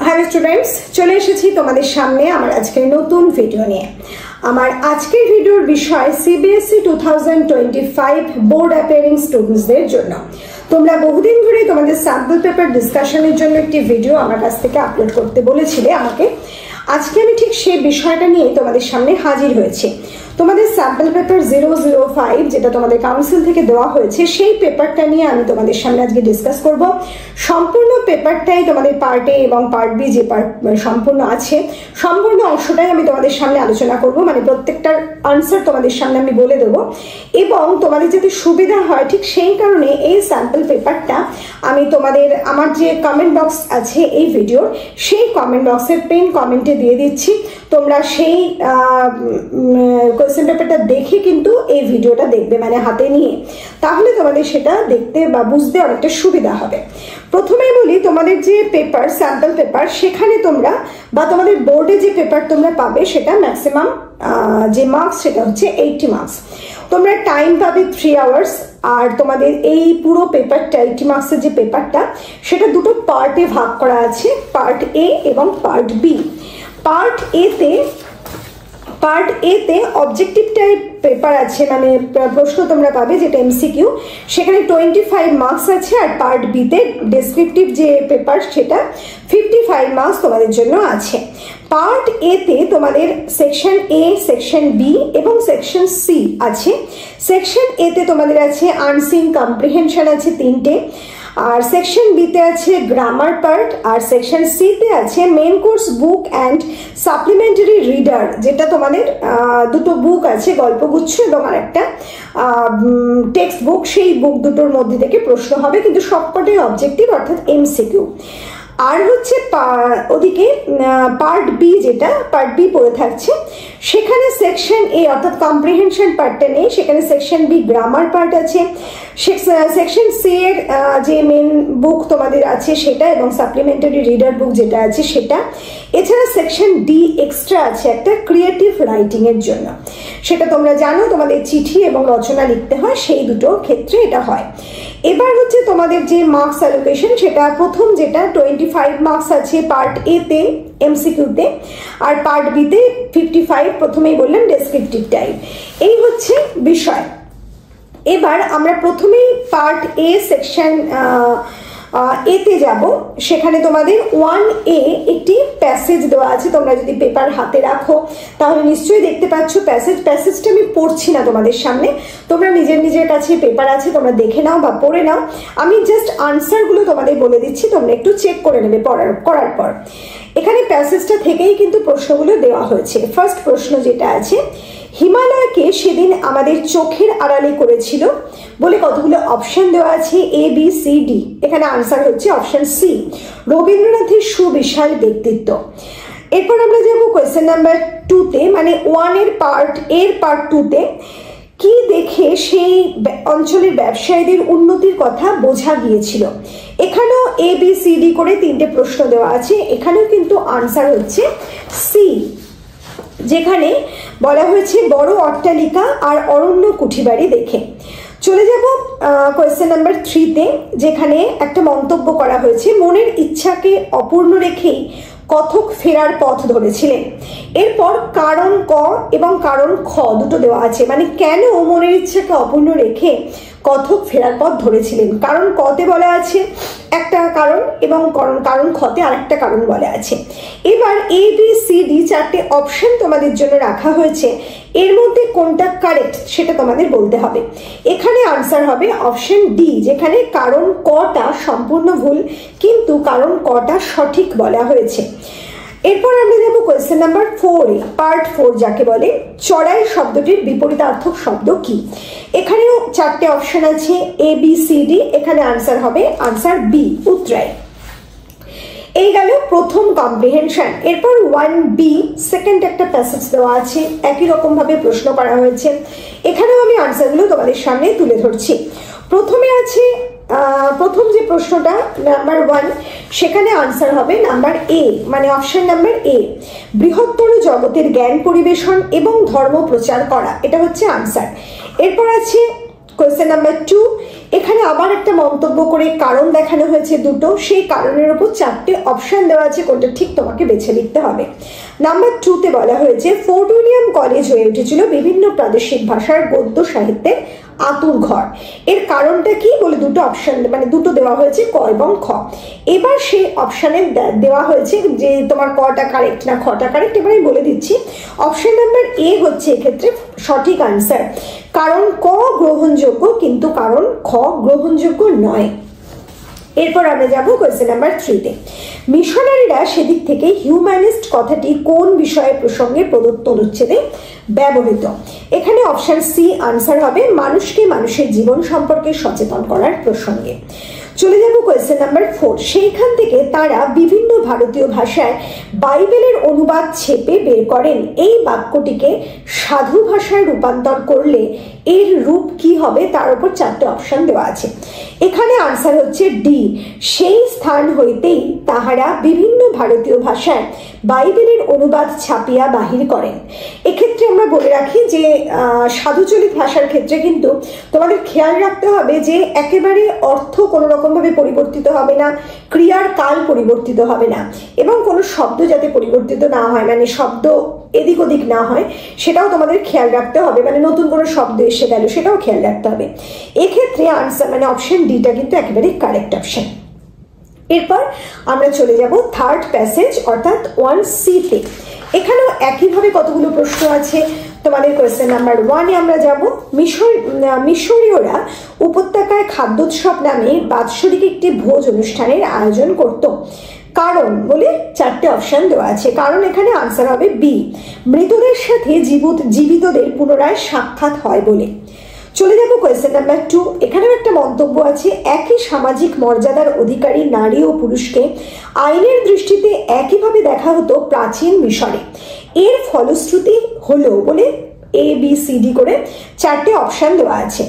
Hello students, চলে এসেছি তোমাদের সামনে আমার আজকের নতুন ভিডিও নিয়ে। আমার আজকের ভিডিওর বিষয় সিবিএসই 2025 বোর্ড অ্যাপিয়ারিং স্টুডেন্টসদের জন্য। তোমরা বহুদিন ধরে তোমাদের স্যাম্পল পেপার ডিসকাশনের জন্য একটি ভিডিও আমার কাছ থেকে আপলোড করতে বলেছিলে আমাকে। আজকে আমি ঠিক সেই বিষয়টা নিয়ে তোমাদের সামনে হাজির হয়েছি। তোমাদের স্যাম্পল পেপার 005 যেটা তোমাদের কাউন্সিল থেকে দেওয়া হয়েছে, সেই পেপারটা নিয়ে আমি তোমাদের সামনে আজকে ডিসকাস করব। সম্পূর্ণ পেপারটাই তোমাদের পার্ট এ এবং পার্ট বি যে সম্পূর্ণ আছে, সম্পূর্ণ অংশটাই আমি তোমাদের সামনে আলোচনা করব। মানে প্রত্যেকটার আনসার তোমাদের সামনে আমি বলে দেবো, এবং তোমাদের যাতে সুবিধা হয় ঠিক সেই কারণে এই স্যাম্পল পেপারটা আমি তোমাদের আমার যে কমেন্ট বক্স আছে এই ভিডিওর, সেই কমেন্ট বক্সের পেন কমেন্টে দিয়ে দিচ্ছি। তোমরা সেই কোয়েশ্চেন পেপারটা দেখে কিন্তু এই ভিডিওটা দেখবে, মানে হাতে নিয়ে, তাহলে তোমাদের সেটা দেখতে বা বুঝতে অনেকটা সুবিধা হবে। প্রথমেই বলি, তোমাদের যে পেপার স্যাম্পল পেপার, সেখানে তোমরা বা তোমাদের বোর্ডে যে পেপার তোমরা পাবে সেটা ম্যাক্সিমাম যে মার্কস সেটা হচ্ছে 80 মার্কস। তোমরা টাইম পাবে 3 আওয়ার্স। আর তোমাদের এই পুরো পেপারটা 80 মার্কসের যে পেপারটা, সেটা দুটো পার্টে ভাগ করা আছে, পার্ট এ এবং পার্ট বি। পার্ট এতে অবজেক্টিভ টাইপ পেপার আছে, মানে প্রশ্ন তোমরা পাবে যেটা এমসিকিউ, সেখানে 25 মার্কস আছে। আর পার্ট বিতে ডেসক্রিপটিভ যে পেপার সেটা 55 মার্কস তোমাদের জন্য আছে। পার্ট এতে তোমাদের সেকশন এ, সেকশন বি এবং সেকশন সি আছে। সেকশন এতে তোমাদের আছে আনসিন কম্প্রিহেনশন আছে 3টে, আর সেকশন বিতে আছে গ্রামার পার্ট, আর সেকশন সিতে আছে main course book and supplementary reader, যেটা তোমাদের দুটো বুক আছে, গল্পগুচ্ছ এবং আরেকটা টেক্সট বুক। সেই বুক দুটোর মধ্যে থেকে প্রশ্ন হবে, কিন্তু সবকটাই অবজেক্টিভ অর্থাৎ এমসিকিউ। আর হচ্ছে ওদিকে পার্ট বি, যেটা পার্ট বি পড়ে থাকছে, সেখানে সেকশন এ অর্থাৎ কম্প্রিহেনশন পার্টটা নেই, সেখানে সেকশন বি গ্রামার পার্ট আছে, সেকশন সি এর যে মেন বুক তোমাদের আছে সেটা, এবং সাপ্লিমেন্টারি রিডার বুক যেটা আছে সেটা। এছাড়া সেকশন ডি এক্সট্রা আছে একটা ক্রিয়েটিভ রাইটিং এর জন্য, সেটা তোমরা জানো তোমাদের চিঠি এবং রচনা লিখতে হয়, সেই দুটো ক্ষেত্রে এটা হয়। এবার হচ্ছে তোমাদের যে মার্কস অ্যালোকেশন, সেটা প্রথম যেটা 25 মার্কস আছে পার্ট এ তে এমসিকিউতে, আর পার্ট বি তে 55, প্রথমেই বললাম ডেসক্রিপটিভ টাইপ। এই হচ্ছে বিষয়। এবার আমরা প্রথমেই পার্ট এ সেকশন এতে যাব। সেখানে তোমাদের 1A একটি প্যাসেজ দেওয়া আছে। তোমরা যদি পেপার হাতে রাখো তাহলে নিশ্চয়ই দেখতে পাচ্ছ প্যাসেজটা আমি পড়ছি না তোমাদের সামনে, তোমরা নিজের কাছে পেপার আছে, তোমরা দেখে নাও বা পড়ে নাও। আমি জাস্ট আনসারগুলো তোমাদের বলে দিচ্ছি, তোমরা একটু চেক করে নেবে করার পর। এখানে প্যাসেজটা থেকেই কিন্তু প্রশ্নগুলো দেওয়া হয়েছে। ফার্স্ট প্রশ্ন যেটা আছে, হিমালয়কে সেদিন আমাদের চোখের আড়ালে করেছিল বলে কতগুলো অপশন দেওয়া আছে, এ বি সি ডি। এখানে আনসার হচ্ছে অপশন সি, রবীন্দ্রনাথের সুবিশাল ব্যক্তিত্ব। এরপর আমরা যাবো কোয়েশ্চেন নাম্বার 2তে, মানে 1 এর পার্ট 2তে, কি দেখে সেই অঞ্চলের ব্যবসায়ীদের উন্নতির কথা বোঝা গিয়েছিল। এখানেও এ বি সি ডি করে 3টে প্রশ্ন দেওয়া আছে। এখানেও কিন্তু আনসার হচ্ছে সি, যেখানে বলা হয়েছে বড় অট্টালিকা আর অরণ্য কুঠিবাড়ি দেখে। চলে যাব কোয়েশ্চেন নাম্বার 3তে, যেখানে একটা মন্তব্য করা হয়েছে, মনের ইচ্ছাকে অপূর্ণ রেখেই কথক ফেরার পথ ধরেছিলেন। এরপর কারণ ক এবং কারণ খ দুটো দেওয়া আছে, মানে কেন মনের ইচ্ছাকে অপূর্ণ রেখে কথক ফেরার পথ ধরেছিলেন। কারণ কতে বলা আছে একটা কারণ, এবং কারণ খতে আরেকটা কারণ বলা আছে। এবার এ বি সি ডি 4টে অপশন তোমাদের জন্য রাখা হয়েছে, এর মধ্যে কোনটা কারেক্ট সেটা তোমাদের বলতে হবে। এখানে আনসার হবে অপশন ডি, যেখানে কারণ কটা সম্পূর্ণ ভুল, কিন্তু কারণ কটা সঠিক বলা হয়েছে। এরপর আমরা যাবো কোয়েশ্চেন নাম্বার 4, পার্ট 4 যাকে বলে, চড়াই শব্দটির বিপরীতার্থক শব্দ কি। এখানেও 4টে অপশন আছে, এ বি সি ডি। এখানে আনসার হবে আনসার বি, উত্তরায়। এই গেল প্রথম কম্প্রিহেনশন। এরপর 1B সেকেন্ড একটা প্যাসেজ দেওয়া আছে, একই রকম ভাবে প্রশ্ন করা হয়েছে। এখানেও আমি আনসারগুলো তোমাদের সামনে তুলে ধরছি। প্রথমে আছে প্রথম যে প্রশ্নটা নাম্বার 1, সেখানে আনসার হবে নাম্বার এ, মানে অপশন নাম্বার এ, বৃহত্তর জগতের জ্ঞান পরিবেশন এবং ধর্ম প্রচার করা, এটা হচ্ছে আনসার। এরপর আছে কোয়েশ্চেন নাম্বার 2, এখানে আবার একটা মন্তব্য করে কারণ দেখানো হয়েছে দুটো, সেই কারণের উপর 4টে অপশন দেওয়া আছে, কোনটা ঠিক তোমাকে বেছে লিখতে হবে। নাম্বার 2তে বলা হয়েছে ফোর্ট উইলিয়াম কলেজ হয়ে উঠেছিল বিভিন্ন প্রাদেশিক ভাষার গদ্য সাহিত্যের আতুর ঘর। এর কারণটা কি বলে দুটো অপশন মানে দুটো দেওয়া হয়েছে, ক এবং খ। এবার সেই অপশনে দেওয়া হয়েছে যে তোমার কটা কারেক্ট না খটা কারেক্ট, এবার আমি বলে দিচ্ছি। অপশন নাম্বার এ হচ্ছে এক্ষেত্রে সঠিক আনসার, কারণ ক গ্রহণযোগ্য কিন্তু কারণ খ গ্রহণযোগ্য নয়। এরপর আমরা যাব কোয়েশ্চেন নাম্বার 3তে। মিশনারিরা সেদিক থেকে হিউম্যানিস্ট কথাটি কোন বিষয়ে প্রসঙ্গে প্রদত্ত অনুচ্ছেদে ব্যবহৃত? এখানে অপশন সি আনসার হবে, মানুষকে মানুষের জীবন সম্পর্কে সচেতন করার প্রসঙ্গে। চলে যাব কোয়েশ্চেন নাম্বার 4। সেইখান থেকে তারা বিভিন্ন ভারতীয় ভাষায় বাইবেলের অনুবাদ ছেপে বের করেন। এই বাক্যটিকে সাধু ভাষায় রূপান্তর করলে এর রূপ কি হবে, তার উপর 4টে অপশন দেওয়া আছে। এখানে আনসার হচ্ছে ডি, সেই স্থান হইতেই তাহারা বিভিন্ন ভারতীয় ভাষায় বাইবেলের অনুবাদ ছাপিয়া বাহির করেন। এক্ষেত্রে আমরা বলে রাখি যে সাধুচলিত ভাষার ক্ষেত্রে কিন্তু তোমাদের খেয়াল রাখতে হবে যে একেবারে অর্থ কোনো রকম ভাবে পরিবর্তিত হবে না, ক্রিয়ার কাল পরিবর্তিত হবে না, এবং কোনো শব্দ যাতে পরিবর্তিত না হয়, মানে শব্দ এদিক ওদিক না হয় সেটাও তোমাদের খেয়াল রাখতে হবে, মানে নতুন কোনো শব্দ এসে গেল সেটাও খেয়াল রাখতে হবে। এক্ষেত্রে আনসার মানে অপশন ডিটা কিন্তু একেবারে কারেক্ট অপশন। এরপর আমরা চলে যাব থার্ড প্যাসেজ অর্থাৎ 1C-তে। এখানেও একইভাবে কতগুলো প্রশ্ন আছে তোমাদের। কোয়েশ্চেন নাম্বার 1-এ আমরা যাব, মিশরীয়রা উপত্যকায় খাদ্যোৎসব নামে বাৎসরিক একটি ভোজ অনুষ্ঠানের আয়োজন করত। কারণ বলে 4টে অপশন দেওয়া আছে। কারণ এখানে আনসার হবে বি, মৃতদের সাথে জীবিতদের পুনরায় সাক্ষাৎ হয় বলে। চলে যাব কোয়েশ্চেন নাম্বার 2। এখানেও একটা মন্তব্য আছে, একই সামাজিক মর্যাদার অধিকারী নারী ও পুরুষকে আইনের দৃষ্টিতে একইভাবে দেখা হতো প্রাচীন মিশরে। এর ফলশ্রুতি হলো বলে এ বি সি ডি করে 4টে অপশন দেওয়া আছে।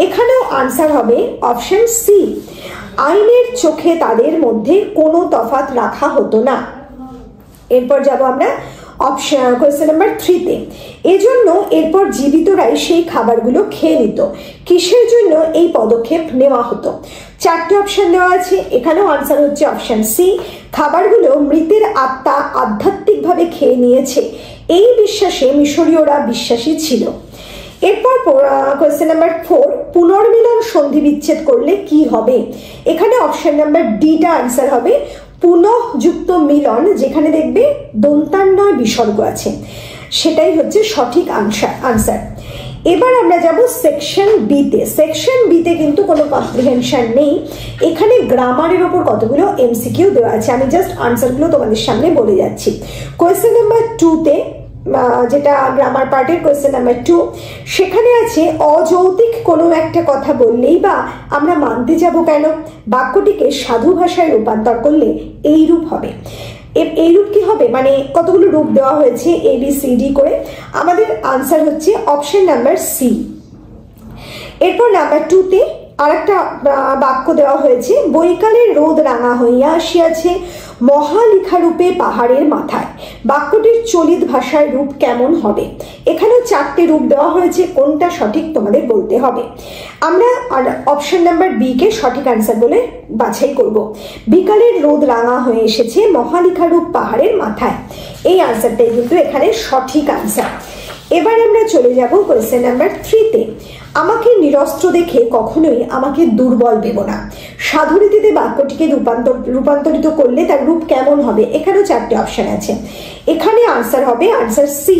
এখানেও আনসার হবে অপশন সি, আইনের চোখে তাদের মধ্যে কোনো তফাৎ রাখা হতো না। এরপর যাব আমরা অপশন কোয়েশ্চেন নাম্বার 3-তে। এজন্য এরপর জীবিতরাই সেই খাবারগুলো খেয়ে নিত। কিসের জন্য এই পদক্ষেপ নেওয়া হতো? 4টে অপশন দেওয়া আছে। এখানেও আনসার হচ্ছে অপশন সি, খাবারগুলো মৃতের আত্মা আধ্যাত্মিকভাবে খেয়ে নিয়েছে এই বিশ্বাসে মিশরীয়রা বিশ্বাসী ছিল। এরপর কোয়েশ্চেন নাম্বার 4, পুনর্মিলন সন্ধি বিচ্ছেদ করলে কি হবে? এখানে অপশন নাম্বার ডিটা আনসার হবে, পুনঃযুক্ত মিলন, যেখানে দেখবে দন্তান্বয় বিসর্গ আছে, সেটাই হচ্ছে সঠিক আনসার। এবার আমরা যাব সেকশন বিতে। সেকশন বিতে কিন্তু কোনো কম্প্রিহেনশন নেই, এখানে গ্রামারের ওপর কতগুলো এমসিকিউ দেওয়া আছে। আমি জাস্ট আনসারগুলো তোমাদের সামনে বলে যাচ্ছি। কোয়েশ্চেন নাম্বার 2-তে যেটা গ্রামার পার্টের কোয়েশ্চেন নাম্বার 2, সেখানে আছে অযৌক্তিক কোনো একটা কথা বললেই বা আমরা মানতে যাব কেন? বাক্যটিকে সাধু ভাষায় রূপান্তর করলে এই রূপ হবে। এই রূপ কি হবে, মানে কতগুলো রূপ দেওয়া হয়েছে এ বি সি ডি করে, আমাদের আনসার হচ্ছে অপশন নাম্বার সি। এরপর নাম্বার 2-তে আরেকটা বাক্য দেওয়া হয়েছে, বৈকালের রোদ রাঙা হইয়া আসিয়াছে মহালিখারূপে পাহাড়ের মাথায়। বাক্যটির চলিত ভাষায় রূপ কেমন হবে? এখানেও 4টে রূপ দেওয়া হয়েছে, কোনটা সঠিক তোমাদের বলতে হবে। আমরা অপশন নাম্বার বি কে সঠিক আনসার বলে বাছাই করব। বিকালের রোদ রাঙা হয়ে এসেছে মহালিখারূপ পাহাড়ের মাথায়, এই আনসারটাই কিন্তু এখানে সঠিক আনসার। এবার আমরা চলে যাব কোয়েশ্চেন নাম্বার 3-তে। আমাকে নিরস্ত্র দেখে কখনোই আমাকে দুর্বল ভেবো না। সাধুরীতিতে বাক্যটিকে রূপান্তরিত করলে তার রূপ কেমন হবে? এখানেও 4টে অপশন আছে। এখানে আনসার হবে আনসার সি,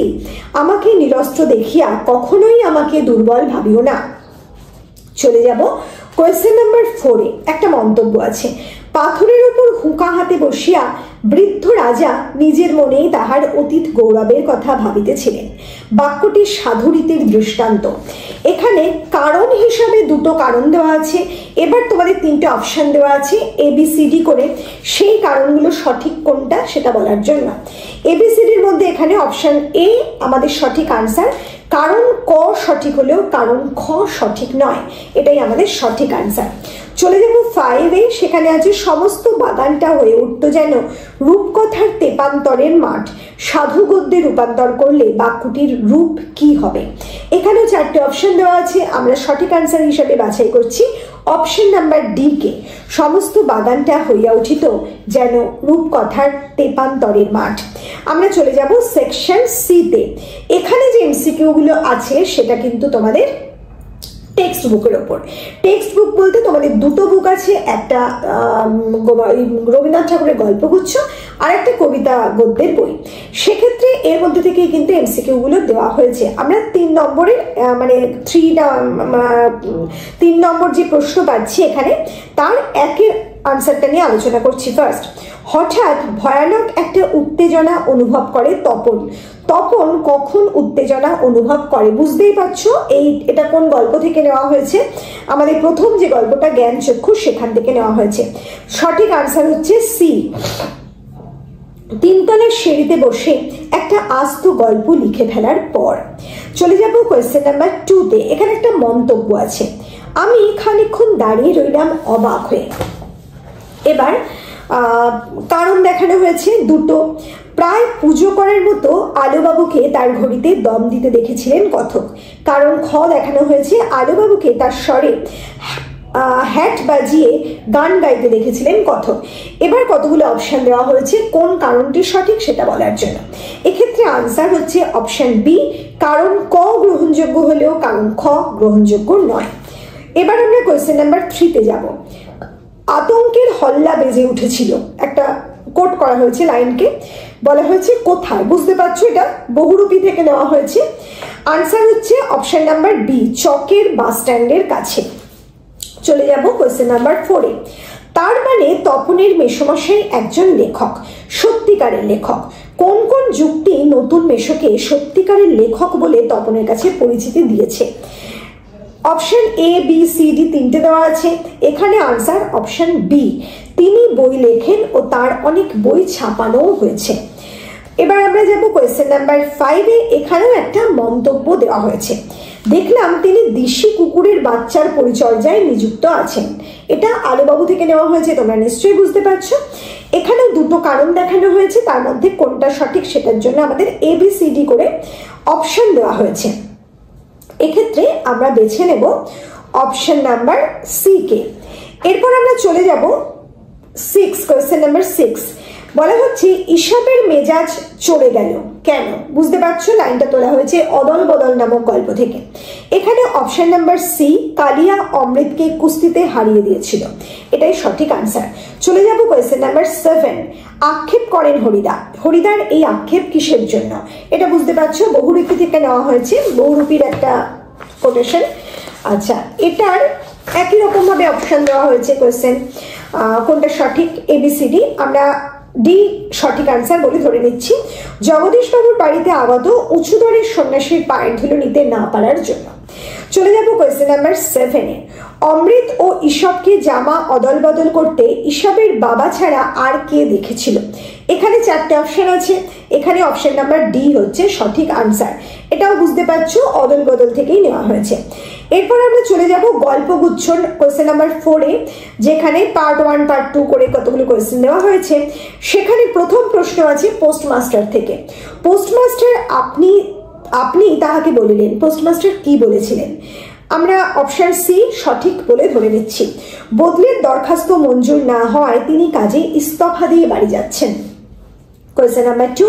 আমাকে নিরস্ত্র দেখিয়া কখনোই আমাকে দুর্বল ভাবিও না। চলে যাব কোয়েশ্চেন নাম্বার 4-এ। একটা মন্তব্য আছে, পাথরের উপর হুঁকা হাতে বসিয়া বৃদ্ধ রাজা নিজের মনেই তাহার অতীত গৌরবের কথা ভাবিতেছিলেন। বাক্যটি সাধুরীতির দৃষ্টান্ত। এখানে কারণ হিসাবে 2টো কারণ দেওয়া আছে। এবার তোমাদের 3টে অপশন দেওয়া আছে এবিসিডি করে, সেই কারণগুলো সঠিক কোনটা সেটা বলার জন্য। এবিসিডির মধ্যে এখানে অপশন এ আমাদের সঠিক আনসার, কারণ ক সঠিক হলেও কারণ খ সঠিক নয়, এটাই আমাদের সঠিক আনসার। চলে যাব 5-এ, সেখানে আছে সমস্ত বাগানটা হয়ে উঠতো যেন রূপকথার তেপান্তরের মাঠ, সাধু গদ্যে রূপান্তর করলে বাক্যটির রূপ কি হবে। এখানেও 4টে অপশন দেওয়া আছে, আমরা সঠিক আনসার হিসাবে বাছাই করছি অপশন নাম্বার ডি কে, সমস্ত বাগানটা হইয়া উঠিত যেন রূপকথার তেপান্তরের মাঠ। আমরা চলে যাব সেকশন সি-তে। এখানে যে এমসিকিউ গুলো আছে সেটা কিন্তু তোমাদের টেক্সট বুকের ওপর। টেক্সট বুক বলতে তোমাদের দুটো বুক আছে, একটা রবীন্দ্রনাথ ঠাকুরের গল্পগুচ্ছ আর একটা কবিতা গদ্যের বই। সেক্ষেত্রে এর মধ্যে থেকেই কিন্তু এমসিকিউ গুলো দেওয়া হয়েছে। আমরা 3 নম্বরের মানে 3 নম্বর যে প্রশ্ন পাচ্ছি এখানে, তার একের আনসারটা নিয়ে আলোচনা করছি। ফার্স্ট, হঠাৎ ভয়ানক একটা উত্তেজনা অনুভব করে তপন। তপন কখন উত্তেজনা অনুভব করে? বুঝতেই পারছো এটা কোন গল্প থেকে নেওয়া হয়েছে। আমাদের প্রথম যে গল্পটা জ্ঞান চক্ষু, সেখান থেকে নেওয়া হয়েছে। সঠিক আনসার হচ্ছে সি। 3 তলার সিঁড়িতে বসে একটা আস্ত গল্প লিখে ফেলার পর। চলে যাব কোয়েশ্চেন নাম্বার 2-তে। এখানে একটা মন্তব্য আছে, আমি খানিকক্ষণ দাঁড়িয়ে রইলাম অবাক হয়ে। এবার কারণ দেখানো হয়েছে দুটো। প্রায় পুজো করার মতো আলোবাবুকে তার ঘড়িতে দম দিতে দেখেছিলেন কথক। কারণ খ দেখানো হয়েছে, আলোবাবুকে তার স্বরে হ্যাট বাজিয়ে গান গাইতে দেখেছিলেন কথক। এবার কতগুলো অপশন দেওয়া হয়েছে কোন কারণটি সঠিক সেটা বলার জন্য। এক্ষেত্রে আনসার হচ্ছে অপশন বি, কারণ ক গ্রহণযোগ্য হলেও কারণ খ গ্রহণযোগ্য নয়। এবার আমরা কোয়েশ্চেন নাম্বার 3-তে যাব। আতঙ্কের হল্লা বেজে উঠেছিল, একটা কোট করা হয়েছে লাইনকে, বলা হয়েছে কোথায়। বুঝতে পারছো এটা বহুরূপী থেকে নেওয়া হয়েছে। আনসার হচ্ছে অপশন নাম্বার বি, চকের বাস স্ট্যান্ডের কাছে। চলে যাব কোয়েশ্চেন নাম্বার 4-এ। তার মানে তপনের মেসোমশাই একজন লেখক, সত্যিকারের লেখক। কোন কোন যুক্তি নতুন মেসোকে সত্যিকারের লেখক বলে তপনের কাছে পরিচিতি দিয়েছে? Option A, B, C, D 3টে দেওয়া আছে। এখানে আনসার অপশন বি, তিনি বই লেখেন ও তার অনেক বই ছাপানো হয়েছে। এবার আমরা যাব কোয়েশ্চেন নাম্বার 5-এ। এখানেও একটা মন্তব্য দেওয়া হয়েছে, দেখলাম তিনি দেশি কুকুরের বাচ্চার পরিচর্যায় নিযুক্ত আছেন। এটা আলোবাবু থেকে নেওয়া হয়েছে, তোমরা নিশ্চয়ই বুঝতে পারছো। এখানেও দুটো কারণ দেখানো হয়েছে, তার মধ্যে কোনটা সঠিক সেটার জন্য আমাদের ABCD করে অপশন দেওয়া হয়েছে। এক্ষেত্রে আমরা বেছে নেব অপশন নাম্বার সি কে। এরপর আমরা চলে যাব 6, কোয়েশ্চেন নাম্বার 6। বলা হচ্ছে ইসাবের মেজাজ চড়ে গেল কেন? বুঝতে পারছো, লাইনটা তোলা হয়েছে অদল বদল নামক গল্প থেকে। এখানে অপশন নাম্বার সি, কালিয়া অমৃতকে কুস্তিতে হারিয়ে দিয়েছিল, এটাই সঠিক আনসার। চলে যাব কোয়েশ্চেন নাম্বার 7। আক্ষেপ করেন হরিদা। হরিদার এই আক্ষেপ কিসের জন্য? এটা বুঝতে পারছো বহুরূপী থেকে নেওয়া হয়েছে, বহুরূপীর একটা কোটেশন। আচ্ছা, এটার একই রকম ভাবে অপশন দেওয়া হয়েছে কোয়েশ্চেন, কোনটা সঠিক ABCD। আমরা ডি সঠিক আনসার বলে ধরে নিচ্ছি, জগদীশ বাবুর বাড়িতে আগত উঁচু দরের সন্ন্যাসীর পায়ের ধুলো নিতে না পারার জন্য। চলে যাব কোয়েশ্চেন নাম্বার 7-এ। অমৃত ও ঈশবকে জামা অদল বদল করতে ঈশবের বাবা ছাড়া আর কে দেখেছিল? এখানে 4টে অপশন আছে, এখানে অপশন নাম্বার ডি হচ্ছে সঠিক আনসার। এটাও বুঝতে পারছো অদল বদল থেকেই নেওয়া হয়েছে। এরপর আমরা চলে যাব গল্পগুচ্ছ কোয়েশ্চেন নাম্বার 4-এ, যেখানে পার্ট 1 পার্ট 2 করে কতগুলো কোয়েশ্চেন দেওয়া হয়েছে। সেখানে প্রথম প্রশ্ন আছে পোস্টমাস্টার থেকে। পোস্টমাস্টার আপনি তাহাকে বলিলেন, পোস্টমাস্টার কি বলেছিলেন? আমরা অপশন সি সঠিক বলে ধরে নিচ্ছি, বদলের দরখাস্ত মঞ্জুর না হওয়ায় তিনি কাজে ইস্তফা দিয়ে বাড়ি যাচ্ছেন। কোয়েশ্চেন নাম্বার 2,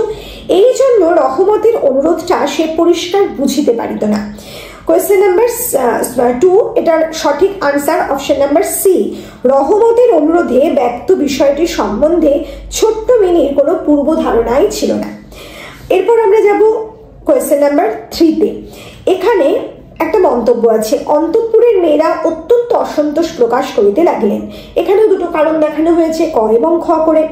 এই জন্য রহমতের অনুরোধটা সে পরিষ্কার বুঝিতে পারিত না। কোয়েশ্চেন নাম্বার 2, এটার সঠিক আনসার অপশন নাম্বার সি, রহমতের অনুরোধে ব্যক্ত বিষয়টি সম্বন্ধে ছোট্ট মিনির কোনো পূর্ব ধারণাই ছিল না। এরপর আমরা যাব কোয়েশ্চেন নাম্বার 3-তে। এখানে একটা মন্তব্য আছে, অন্তঃপুরের মেয়েরা অত্যন্ত অসন্তোষ প্রকাশ করিতে লাগলেন। এখানেও দুটো কারণ দেখানো হয়েছে, ক এবং খ করে।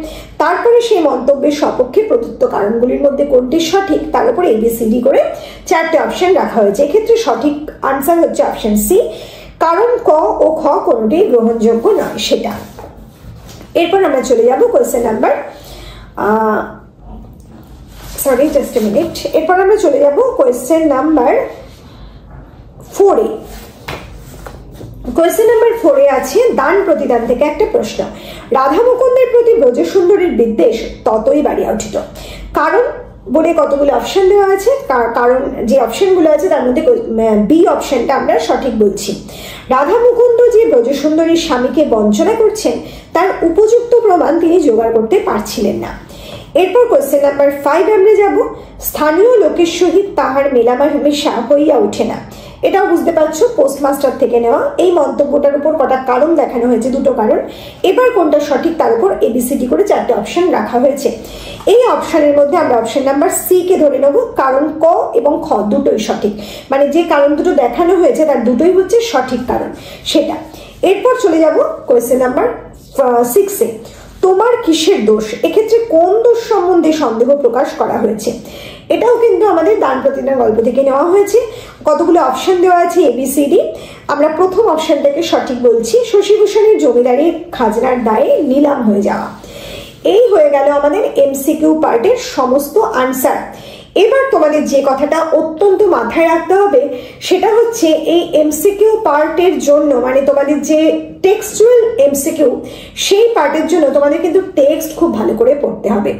তারপরে সেই মন্তব্যের সপক্ষে প্রদত্ত কারণগুলির মধ্যে কোনটি সঠিক তার উপর ABCD করে 4টে অপশন রাখা হয়েছে। এক্ষেত্রে সঠিক আনসার হচ্ছে অপশন সি, কারণ ক ও খ কোনটি গ্রহণযোগ্য নয় সেটা। এরপর আমরা চলে যাব কোয়েশ্চেন নাম্বার এরপর আমরা চলে যাব কোয়েশ্চেন নাম্বার 4-এ। কোয়েশ্চেন নাম্বার 4 এ আছে দান প্রতিদান থেকে একটা প্রশ্ন। রাধা মুকুন্দের প্রতি ব্রজসুন্দরীর বিদ্বেষ ততই বাড়িয়া উঠিত। কারণ বলে কতগুলো অপশন দেওয়া আছে, কারণ যে অপশনগুলো আছে তার মধ্যে বি অপশনটা আমরা সঠিক বলছি। রাধা মুকুন্দ যে ব্রজসুন্দরীর স্বামীকে বঞ্চনা করছেন তার উপযুক্ত প্রমাণ তিনি জোগাড় করতে পারছিলেন না। এরপর কোয়েশ্চেন নাম্বার 5 আমরা যাব। স্থানীয় লোকের সহিত তাহার মেলামেশা হইয়া ওঠে না। এটাও বুঝতে পারছো পোস্টমাস্টার থেকে নেওয়া। এই মন্তব্যটার উপর কটা কারণ দেখানো হয়েছে, দুটো কারণ। এবার কোনটা সঠিক তার উপর এবিসিডি করে 4টে অপশন রাখা হয়েছে। এই অপশনের মধ্যে আমরা অপশন নাম্বার সি কে ধরে নেব, কারণ ক এবং খ দুটোই সঠিক, মানে যে কারণ দুটো দেখানো হয়েছে তার দুটোই হচ্ছে সঠিক কারণ সেটা। এরপর চলে যাব কোয়েশ্চেন নাম্বার 6 এ। তোমার কিসের দোষ? এক্ষেত্রে কোন দোষ সম্বন্ধে সন্দেহ প্রকাশ করা হয়েছে? এটাও কিন্তু আমাদের দান প্রতিদান গল্প থেকে নেওয়া হয়েছে। কতগুলো অপশন দেওয়া আছে এবিসিডি। আমরা প্রথম অপশনটাকে সঠিক বলছি, শশীভূষণের জমিদারির খাজনার দায়ে নিলাম হয়ে যাওয়া। এই হয়ে গেল আমাদের এমসিকিউ পার্টের সমস্ত আনসার। এবার তোমাদের যে কথাটা অত্যন্ত মাথায় রাখতে হবে সেটা হচ্ছে এই এমসিকিউ পার্টের জন্য, মানে তোমাদের যে টেক্সচুয়াল এমসিকিউ সেই পার্টের জন্য তোমাদের কিন্তু টেক্সট খুব ভালো করে পড়তে হবে।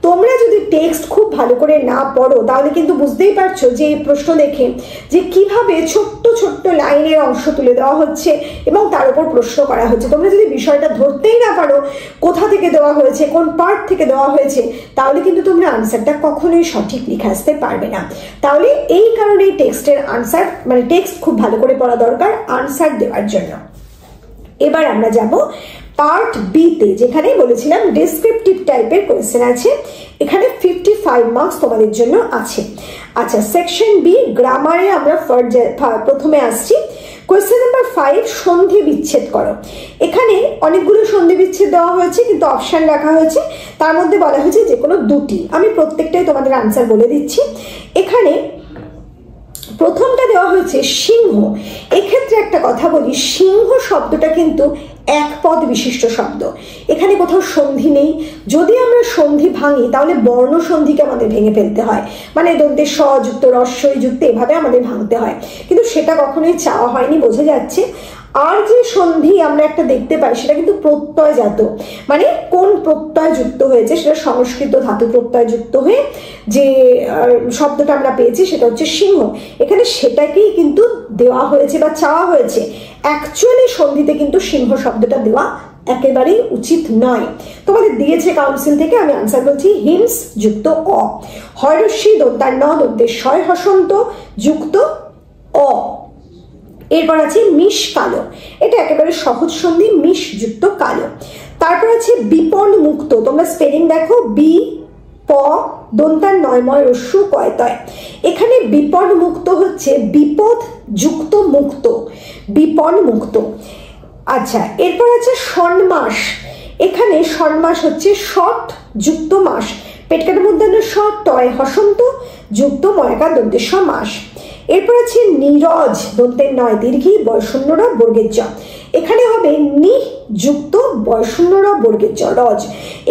তোমরা যদি টেক্সট খুব ভালো করে না পড়ো তাহলে কিন্তু বুঝতেই পারছো যে এই প্রশ্ন দেখে যে কিভাবে ছোট্ট ছোট্ট লাইনের অংশ তুলে দেওয়া হচ্ছে এবং তার উপর প্রশ্ন করা হচ্ছে। তোমরা যদি বিষয়টা ধরতেই না পারো কোথা থেকে দেওয়া হয়েছে, কোন পার্ট থেকে দেওয়া হয়েছে, তাহলে কিন্তু তোমরা আনসারটা কখনোই সঠিক লিখে আসতে পারবে না। তাহলে এই কারণে টেক্সটের আনসার, মানে টেক্সট খুব ভালো করে পড়া দরকার আনসার দেওয়ার জন্য। এবার আমরা যাব পার্ট বি তে, যেখানে বলেছিলাম ডেসক্রিপটিভ টাইপের কোয়েশ্চেন আছে। এখানে 55 মার্কস তোমাদের জন্য আছে। আচ্ছা, সেকশন বি গ্রামারে আমরা প্রথমে আসছি। কোয়েশ্চেন নাম্বার 5 সন্ধি বিচ্ছেদ করো। এখানে অনেকগুলো সন্ধি বিচ্ছেদ দেওয়া হয়েছে কিন্তু অপশন রাখা হয়েছে, তার মধ্যে বলা হয়েছে যে কোনো দুটি। আমি প্রত্যেকটাই তোমাদের আনসার বলে দিচ্ছি। এখানে প্রথমটা দেওয়া হয়েছে সিংহ। এক্ষেত্রে একটা কথা বলি, সিংহ শব্দটা কিন্তু এক পদ বিশিষ্ট শব্দ, এখানে কোথাও সন্ধি নেই। যদি আমরা সন্ধি ভাঙি তাহলে বর্ণ সন্ধিকে আমাদের ভেঙে ফেলতে হয়, মানে দন্তে স যুক্ত রস্বই যুক্ত এভাবে আমাদের ভাঙতে হয়, কিন্তু সেটা কখনোই চাওয়া হয়নি, বোঝা যাচ্ছে। আর যে সন্ধি আমরা একটা দেখতে পাই সেটা কিন্তু প্রত্যয়জাত, মানে কোন প্রত্যয় যুক্ত হয়েছে সেটা সংস্কৃত ধাতু প্রত্যয় যুক্ত হয়ে যে শব্দটা আমরা পেয়েছি সেটা হচ্ছে সিংহ। এখানে সেটাকেই কিন্তু দেওয়া হয়েছে বা চাওয়া হয়েছে। অ্যাকচুয়ালি সন্ধিতে কিন্তু সিংহ শব্দটা দেওয়া একেবারেই উচিত নয়। তোমাদের দিয়েছে কাউন্সিল থেকে, আমি আনসার বলছি হিমস যুক্ত অ, হয়রস্যি দন্তার ন দন্তের শয় হসন্ত যুক্ত অ। এরপর আছে মিশ কালো, এটা একেবারে সহজ সন্ধি, মিশ যুক্ত কালো। তারপর আছে বিপন মুক্ত, তোমরা স্পেলিং দেখো, বি প দন্তার নয়ময় রস্যু কয়তয়। এখানে বিপন মুক্ত হচ্ছে বিপদ যুক্ত মুক্ত, বিপন মুক্ত। আচ্ছা, এরপর আছে ষণ্মাস। এখানে ষণ্মাস হচ্ছে ষট যুক্ত মাস, পেটকাটার মধ্যে ষট টয় হসন্ত যুক্ত ময়কার দন্তের স মাস। এরপর আছে নীরজ দন্তের নয় দীর্ঘী বয়শূন্য র বর্গের জ। এখানে হবে নি যুক্ত বয়শূন্য র বর্গের জ রজ।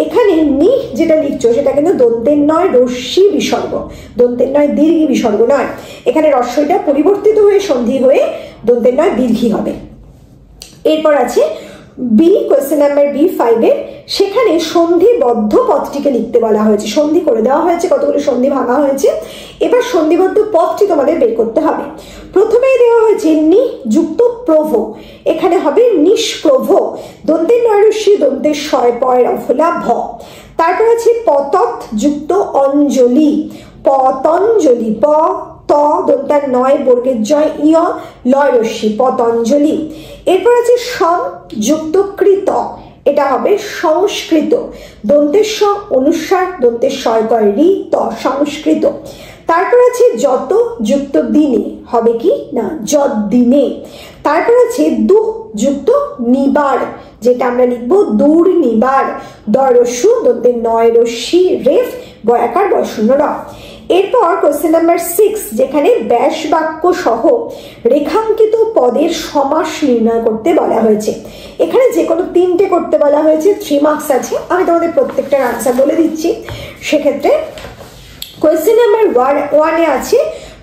এখানে নি যেটা লিখছো সেটা কিন্তু দন্তের নয় রস্যি বিসর্গ, দন্তের নয় দীর্ঘী বিসর্গ নয়। এখানে রস্যইটা পরিবর্তিত হয়ে সন্ধি হয়ে দন্তের নয় দীর্ঘী হবে। এরপর আছে বি, কোয়েশ্চেন নাম্বার বি 5 এর, সেখানে সন্ধিবদ্ধ পদটিকে লিখতে বলা হয়েছে। সন্ধি করে দেওয়া হয়েছে, কতগুলো সন্ধি ভাঙা হয়েছে। এবার সন্ধিবদ্ধ পদটি তোমাদের বের করতে হবে। প্রথমেই দেওয়া হয়েছে নি যুক্ত প্রভ, এখানে হবে নিষ্প্রভ, দন্তের নয়রস্যি দন্তের শয় পয় রফলা ভ। তারপর আছে পতত যুক্ত অঞ্জলি, পতঞ্জলি, প ত দন্তার নয় বর্গের জয় ইয় লয় রস্যি পতঞ্জলি। এরপর আছে সম যুক্ত কৃত, এটা হবে সংস্কৃত, দন্তের স অনুসার দন্তের শয় কয় রি ত সংস্কৃত। তারপর আছে যত যুক্ত দিনে, হবে কি না যদ দিনে। তারপর আছে দু যুক্ত নিবার, যেটা আমরা লিখবো দূর নিবার, দরস্যু দন্তের নয় রস্যি রেফ বয়াকার বয়শূন্য র। এরপর কোয়েশ্চেন নাম্বার 6, যেখানে ব্যাস বাক্য সহ রেখাঙ্কিত পদের সমাস নির্ণয় করতে বলা হয়েছে। এখানে যে কোনো 3টে করতে বলা হয়েছে, 3 মার্কস আছে। আমি তোমাদের প্রত্যেকটার আনসার বলে দিচ্ছি। সেক্ষেত্রে কোয়েশ্চেন নাম্বার 1 এ আছে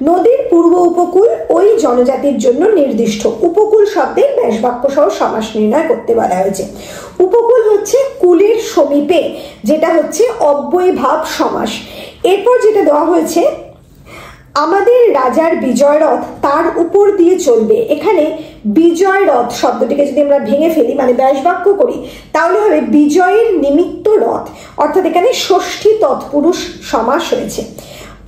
নদীর পূর্ব উপকূল ওই জনজাতির জন্য নির্দিষ্ট। উপকূল শব্দের ব্যাসবাক্য সহ সমাস নির্ণয় করতে বলা হয়েছে। উপকূল হচ্ছে কুলের সমীপে, যেটা হচ্ছে অব্যয়ভাব সমাস। এরপর যেটা দেওয়া হয়েছে, আমাদের রাজার বিজয় রথ তার উপর দিয়ে চলবে। এখানে বিজয় রথ শব্দটিকে যদি আমরা ভেঙে ফেলি, মানে ব্যাসবাক্য করি, তাহলে হবে বিজয়ের নিমিত্ত রথ, অর্থাৎ এখানে ষষ্ঠী তৎপুরুষ সমাস হয়েছে।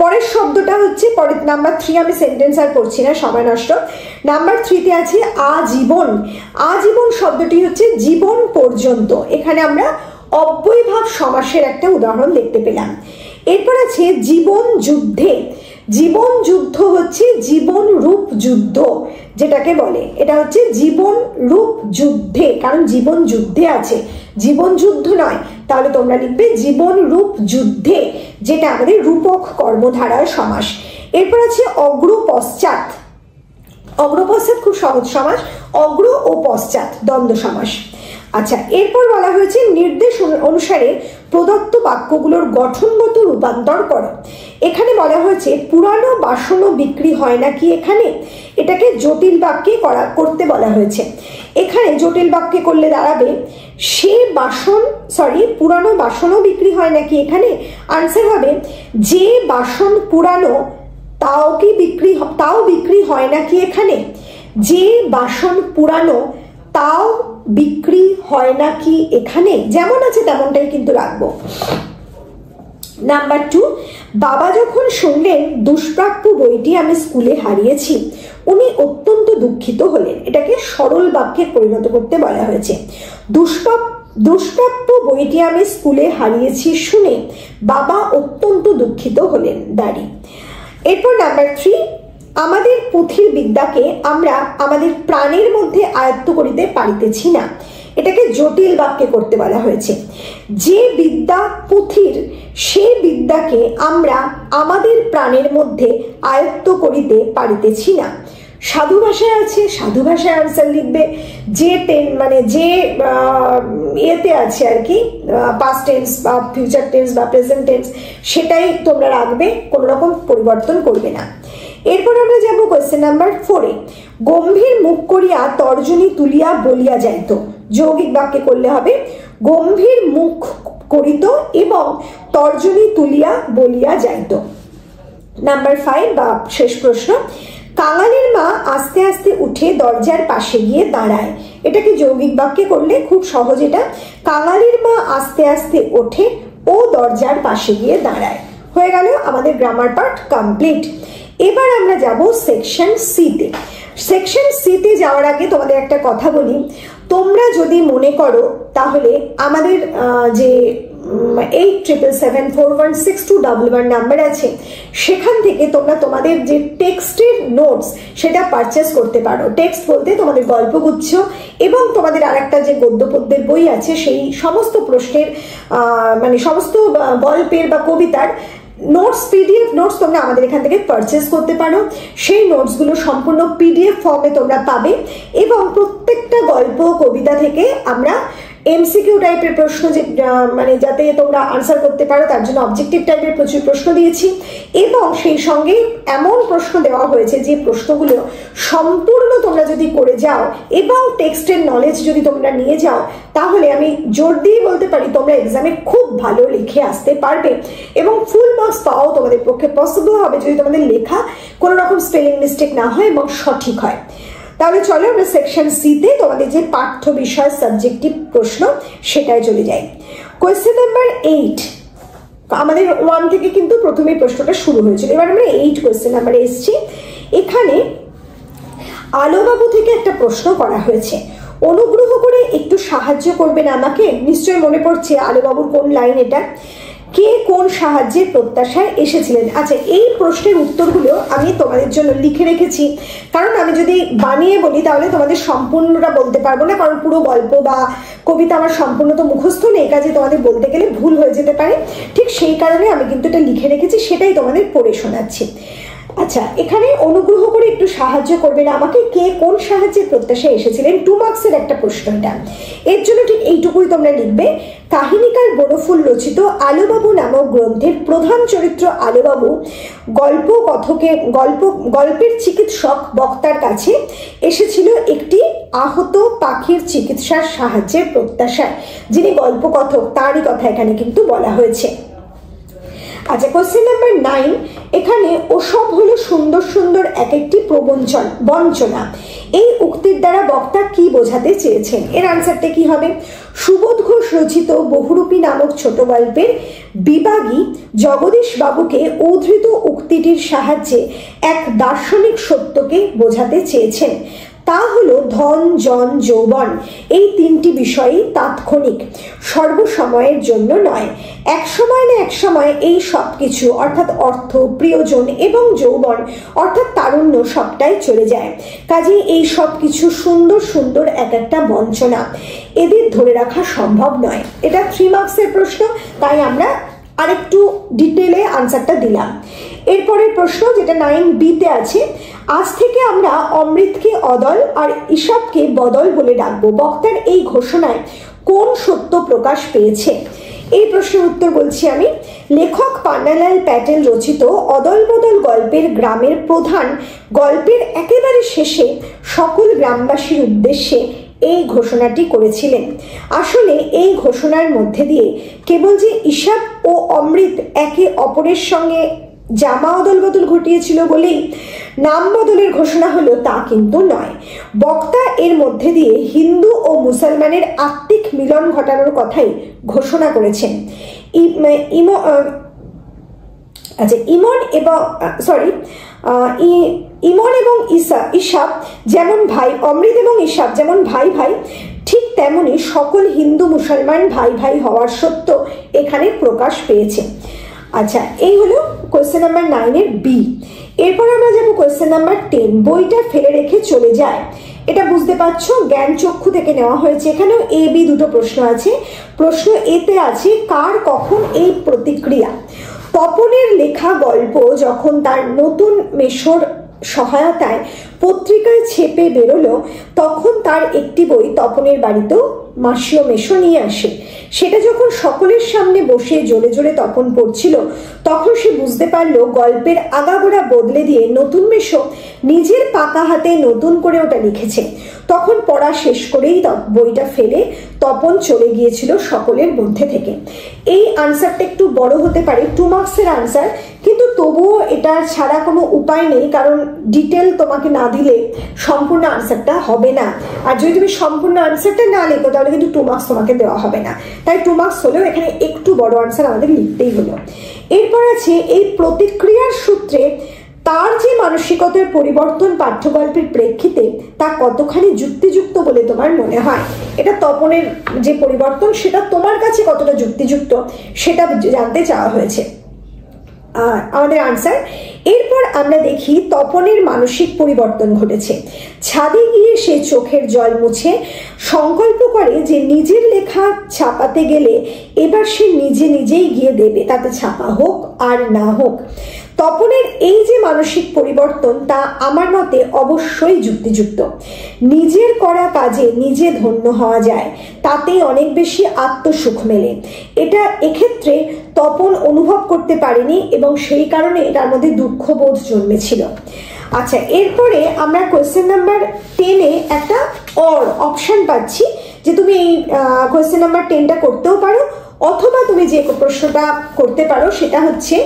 পরের শব্দটা হচ্ছে, পরের নাম্বার 3, আমি সেন্টেন্স আর পড়ছি না, সময় নষ্ট। নাম্বার 3-তে আছে আজীবন। আজীবন শব্দটি হচ্ছে জীবন পর্যন্ত। এখানে আমরা অব্যয়ভাব সমাসের একটা উদাহরণ দেখতে পেলাম। এরপর আছে জীবন যুদ্ধে। জীবন যুদ্ধ হচ্ছে জীবন রূপ যুদ্ধ যেটাকে বলে, এটা হচ্ছে জীবন রূপ যুদ্ধে, কারণ জীবন যুদ্ধে আছে, জীবন যুদ্ধ নয়। তাহলে তোমরা লিখবে জীবন রূপ যুদ্ধে, যেটা আমাদের রূপক কর্মধারার সমাস। এরপর আছে অগ্র পশ্চাৎ। অগ্র পশ্চাৎ খুব সহজ সমাস, অগ্র ও পশ্চাৎ দ্বন্দ্ব সমাস। আচ্ছা, এরপর বলা হয়েছে নির্দেশ অনুসারে প্রদত্ত বাক্যগুলোর গঠনগত রূপান্তর করো। এখানে বলা হয়েছে পুরানো বাসনও বিক্রি হয় নাকি, এখানে এটাকে জটিল বাক্যে করতে বলা হয়েছে। এখানে জটিল বাক্যে করলে দাঁড়াবে সে বাসন, পুরানো বাসনও বিক্রি হয় নাকি, এখানে আনসার হবে যে বাসন পুরানো তাও বিক্রি হয় নাকি, এখানে যে বাসন পুরানো তাও বিক্রি হয় নাকি, এখানে যেমন আছে তেমনটাই কিন্তু রাখবো। নাম্বার 2, বাবা যখন শুনলেন দুষ্প্রাপ্য বইটি আমি স্কুলে হারিয়েছি, উনি অত্যন্ত দুঃখিত হলেন। এটাকে সরল বাক্যে পরিণত করতে বলা হয়েছে। দুষ্প্রাপ্য বইটি আমি স্কুলে হারিয়েছি শুনে বাবা অত্যন্ত দুঃখিত হলেন, দাঁড়ি। এরপর নাম্বার 3, আমাদের পুঁথির বিদ্যাকে আমরা আমাদের প্রাণের মধ্যে আয়ত্ত করিতে পারিতেছি না। এটাকে জটিল বাক্যে করতে বলা হয়েছে। যে বিদ্যা পুঁথির, সেই বিদ্যাকে আমরা আমাদের প্রাণের মধ্যে আয়ত্ত করিতে পারিতেছি না। সাধু ভাষায় আছে, সাধু ভাষায় আনসার লিখবে। যে মানে যে এতে আছে আর কি, পাস্ট টেন্স বা ফিউচার টেন্স বা প্রেজেন্ট টেন্স, সেটাই তোমরা রাখবে, কোনো রকম পরিবর্তন করবে না। এরপর আমরা যাব কোয়েশ্চেন নাম্বার 4-এ। গম্ভীর মুখ করিয়া তর্জনী তুলিয়া বলিয়া যাইত। যৌগিক বাক্যে করলে হবে গম্ভীর মুখ করিত এবং তর্জনী তুলিয়া বলিয়া যাইত। নাম্বার 5 বা শেষ প্রশ্ন, কাঙালির মা আস্তে আস্তে উঠে দরজার পাশে গিয়ে দাঁড়ায়। এটাকে যৌগিক বাক্যে করলে খুব সহজ। এটা কাঙালির মা আস্তে আস্তে ওঠে ও দরজার পাশে গিয়ে দাঁড়ায়। হয়ে গেল আমাদের গ্রামার পার্ট কমপ্লিট। এবার আমরা যাব সেকশন সি-তে। সেকশন সি-তে যাওয়ার আগে তোমাদের একটা কথা বলি, তোমরা যদি মনে করো তাহলে আমাদের যে 8777416211 নাম্বার আছে, সেখান থেকে তোমরা তোমাদের যে টেক্সটের নোটস সেটা পারচেস করতে পারো। টেক্সট বলতে তোমাদের গল্পগুচ্ছ এবং তোমাদের আরেকটা যে গদ্য পদ্যের বই আছে, সেই সমস্ত প্রশ্নের মানে সমস্ত গল্পের বা কবিতার নোটস, পিডিএফ নোটস তোমরা আমাদের এখান থেকে পারচেস করতে পারো। সেই নোটসগুলো সম্পূর্ণ পিডিএফ ফর্মে তোমরা পাবে এবং প্রত্যেকটা গল্প কবিতা থেকে আমরা এমসিকিউ টাইপের প্রশ্ন, যে মানে যাতে তোমরা আনসার করতে পারো তার জন্য অবজেক্টিভ টাইপের প্রচুর প্রশ্ন দিয়েছি এবং সেই সঙ্গে এমন প্রশ্ন দেওয়া হয়েছে যে প্রশ্নগুলো সম্পূর্ণ তোমরা যদি করে যাও এবং টেক্সটের নলেজ যদি তোমরা নিয়ে যাও, তাহলে আমি জোর দিয়ে বলতে পারি তোমরা এক্সামে খুব ভালো লিখে আসতে পারবে এবং ফুল মার্কস পাওয়াও তোমাদের পক্ষে পসিবল হবে যদি তোমাদের লেখা কোনো রকম স্পেলিং মিস্টেক না হয় এবং সঠিক হয়। তাহলে চলো আমরা সেকশন সি-তে তোমাদের যে পাঠ্য বিষয় সাবজেক্টিভ প্রশ্ন সেটাই চলে যাই। কোয়েশ্চেন নাম্বার 8, আমাদের 1 থেকে কিন্তু প্রথমে প্রশ্নটা শুরু হয়েছিল, এবার আমরা 8 কোয়েশ্চেন নাম্বারে এসেছি। এখানে আলোবাবু থেকে একটা প্রশ্ন করা হয়েছে, অনুগ্রহ করে একটু সাহায্য করবেন আমাকে। নিশ্চয়ই মনে পড়ছে আলোবাবুর কোন লাইন এটা, কে কোন সাহায্যের প্রত্যাশায় এসেছিলেন। আচ্ছা, এই প্রশ্নের উত্তরগুলো আমি তোমাদের জন্য লিখে রেখেছি, কারণ আমি যদি বানিয়ে বলি তাহলে তোমাদের সম্পূর্ণটা বলতে পারবো না, কারণ পুরো গল্প বা কবিতা আমার সম্পূর্ণ তো মুখস্থ নেই, কাজে তোমাদের বলতে গেলে ভুল হয়ে যেতে পারে। ঠিক সেই কারণে আমি কিন্তু এটা লিখে রেখেছি, সেটাই তোমাদের পড়ে শোনাচ্ছি। আচ্ছা, এখানে অনুগ্রহ করে একটু সাহায্য করবেন আমাকে, কে কোন সাহায্যের প্রত্যাশায় এসেছিলেন। 2 মার্কসের একটা প্রশ্ন এটা। এর জন্য ঠিক এইটুকুই তোমরা লিখবে, কাহিনীকার বনফুল রচিত আলোবাবু নামক গ্রন্থের প্রধান চরিত্র আলোবাবু গল্পের চিকিৎসক বক্তার কাছে এসেছিল একটি আহত পাখির চিকিৎসার সাহায্যের প্রত্যাশায়। যিনি গল্পকথক তারই কথা এখানে কিন্তু বলা হয়েছে। আচ্ছা, কোয়েশ্চেন নাম্বার 9, এখানে ওসব হলো সুন্দর সুন্দর এক একটি বঞ্চনা। এই উক্তির দ্বারা বক্তা কি বোঝাতে চেয়েছেন? এর আনসারটা কি হবে? সুবোধ ঘোষ রচিত বহুরূপী নামক ছোট গল্পের বিভাগী জগদীশ বাবুকে উদ্ধৃত উক্তিটির সাহায্যে এক দার্শনিক সত্যকে বোঝাতে চেয়েছেন। তা হলো ধন, জন, যৌবন এই 3টি বিষয়ই তাৎক্ষণিক, সর্বসময়ের জন্য নয়। এক সময় না এক সময় এই সব কিছু অর্থাৎ অর্থ, প্রিয়জন এবং যৌবন অর্থাৎ তারুণ্য সবটাই চলে যায়। কাজেই এই সব কিছু সুন্দর সুন্দর এক একটা বঞ্চনা, এদের ধরে রাখা সম্ভব নয়। এটা 3 মার্কসের প্রশ্ন, তাই আমরা আরেকটু ডিটেলে আনসারটা দিলাম। এরপরের প্রশ্ন যেটা 9B-তে আছে, আজ থেকে আমরা অমৃতকে অদল আর ঈশপকে বদল বলে ডাকবো। বক্তার এই ঘোষণায় কোন সত্য প্রকাশ পেয়েছে? এই প্রশ্নের উত্তর বলছি আমি। লেখক পান্নালাল প্যাটেল রচিত অদল বদল গল্পের গ্রামের প্রধান গল্পের একেবারে শেষে সকল গ্রামবাসীর উদ্দেশ্যে এই ঘোষণাটি করেছিলেন। আসলে এই ঘোষণার মধ্যে দিয়ে কেবল যে ঈশপ ও অমৃত একে অপরের সঙ্গে জামা অদল বদল ঘটিয়েছিল বলেই নাম বদলের ঘোষণা হলো তা কিন্তু নয়। বক্তা এর মধ্যে দিয়ে হিন্দু ও মুসলমানের আত্মিক মিলন ঘটানোর কথাই ঘোষণা করেছেন। ইমন এবং ঈশপ যেমন ভাই, অমৃত এবং ঈশপ যেমন ভাই ভাই, ঠিক তেমনি সকল হিন্দু মুসলমান ভাই ভাই হওয়ার সত্য এখানে প্রকাশ পেয়েছে। আচ্ছা, এই হলো কোয়েশ্চেন নাম্বার 9-এর বি। এরপর আমরা যাবো কোয়েশ্চেন নাম্বার 10, বইটা ফেলে রেখে চলে যায়। এটা বুঝতে পারছো জ্ঞান চক্ষু থেকে নেওয়া হয়েছে। এখানেও A-B দুটো প্রশ্ন আছে। প্রশ্ন A-তে আছে, কার কখন এই প্রতিক্রিয়া? তপনের লেখা গল্প যখন তার নতুন মেশোর সহায়তায় পত্রিকায় ছেপে বেরোলো, তখন তার একটি বই তপনের বাড়িতেও মাসি ও মেশো নিয়ে আসে। সেটা যখন সকলের সামনে বসে জোরে জোরে তপন পড়ছিল, তখন সে বুঝতে পারলো গল্পের আগাগোড়া বদলে দিয়ে নতুন মেশো নিজের পাকা হাতে নতুন করে ওটা লিখেছে। তখন পড়া শেষ করেই বইটা ফেলে তপন চলে গিয়েছিল সকলের মধ্যে থেকে। এই আনসারটা একটু বড় হতে পারে, 2 মার্কসের আনসার, কিন্তু তবুও এটা ছাড়া কোনো উপায় নেই, কারণ ডিটেল তোমাকে না দিলে সম্পূর্ণ আনসারটা হবে না। আর যদি তুমি সম্পূর্ণ আনসারটা না লেখো তাহলে কিন্তু 2 মার্কস তোমাকে দেওয়া হবে না। তাই 2 মার্কস হলেও এখানে একটু বড় আনসার আমাদের লিখতেই হলো। এরপর আছে, এই প্রতিক্রিয়ার সূত্রে তার যে মানসিকতার পরিবর্তন পাঠ্যগল্পের প্রেক্ষিতে তা কতখানি যুক্তিযুক্ত বলে তোমার মনে হয়? এটা তপনের যে পরিবর্তন সেটা তোমার কাছে কতটা যুক্তিযুক্ত সেটা জানতে চাওয়া হয়েছে আমাদের আনসার। এরপর আমরা দেখি তপনের মানসিক পরিবর্তন ঘটেছে। ছাদে গিয়ে সে চোখের জল মুছে সংকল্প করে যে নিজের লেখা ছাপাতে গেলে এবার সে নিজে নিজেই গিয়ে দেবে, তাতে ছাপা হোক আর না হোক। তপনের এই যে মানসিক পরিবর্তন তা আমার মতে অবশ্যই যুক্তিযুক্ত। নিজের করা কাজে নিজে ধন্য হওয়া যায়, তাতেই অনেক বেশি আত্মসুখ মেলে। এটা এক্ষেত্রে তপন অনুভব করতে পারেনি এবং সেই কারণে তার মধ্যে দুঃখবোধ জন্মেছিল। আচ্ছা, এরপরে আমরা কোয়েশ্চেন নাম্বার 10-এ একটা অপশন পাচ্ছি যে তুমি এই কোয়েশ্চেন নাম্বার 10টা করতেও পারো, অথবা তুমি যে প্রশ্নটা করতে পারো সেটা হচ্ছে,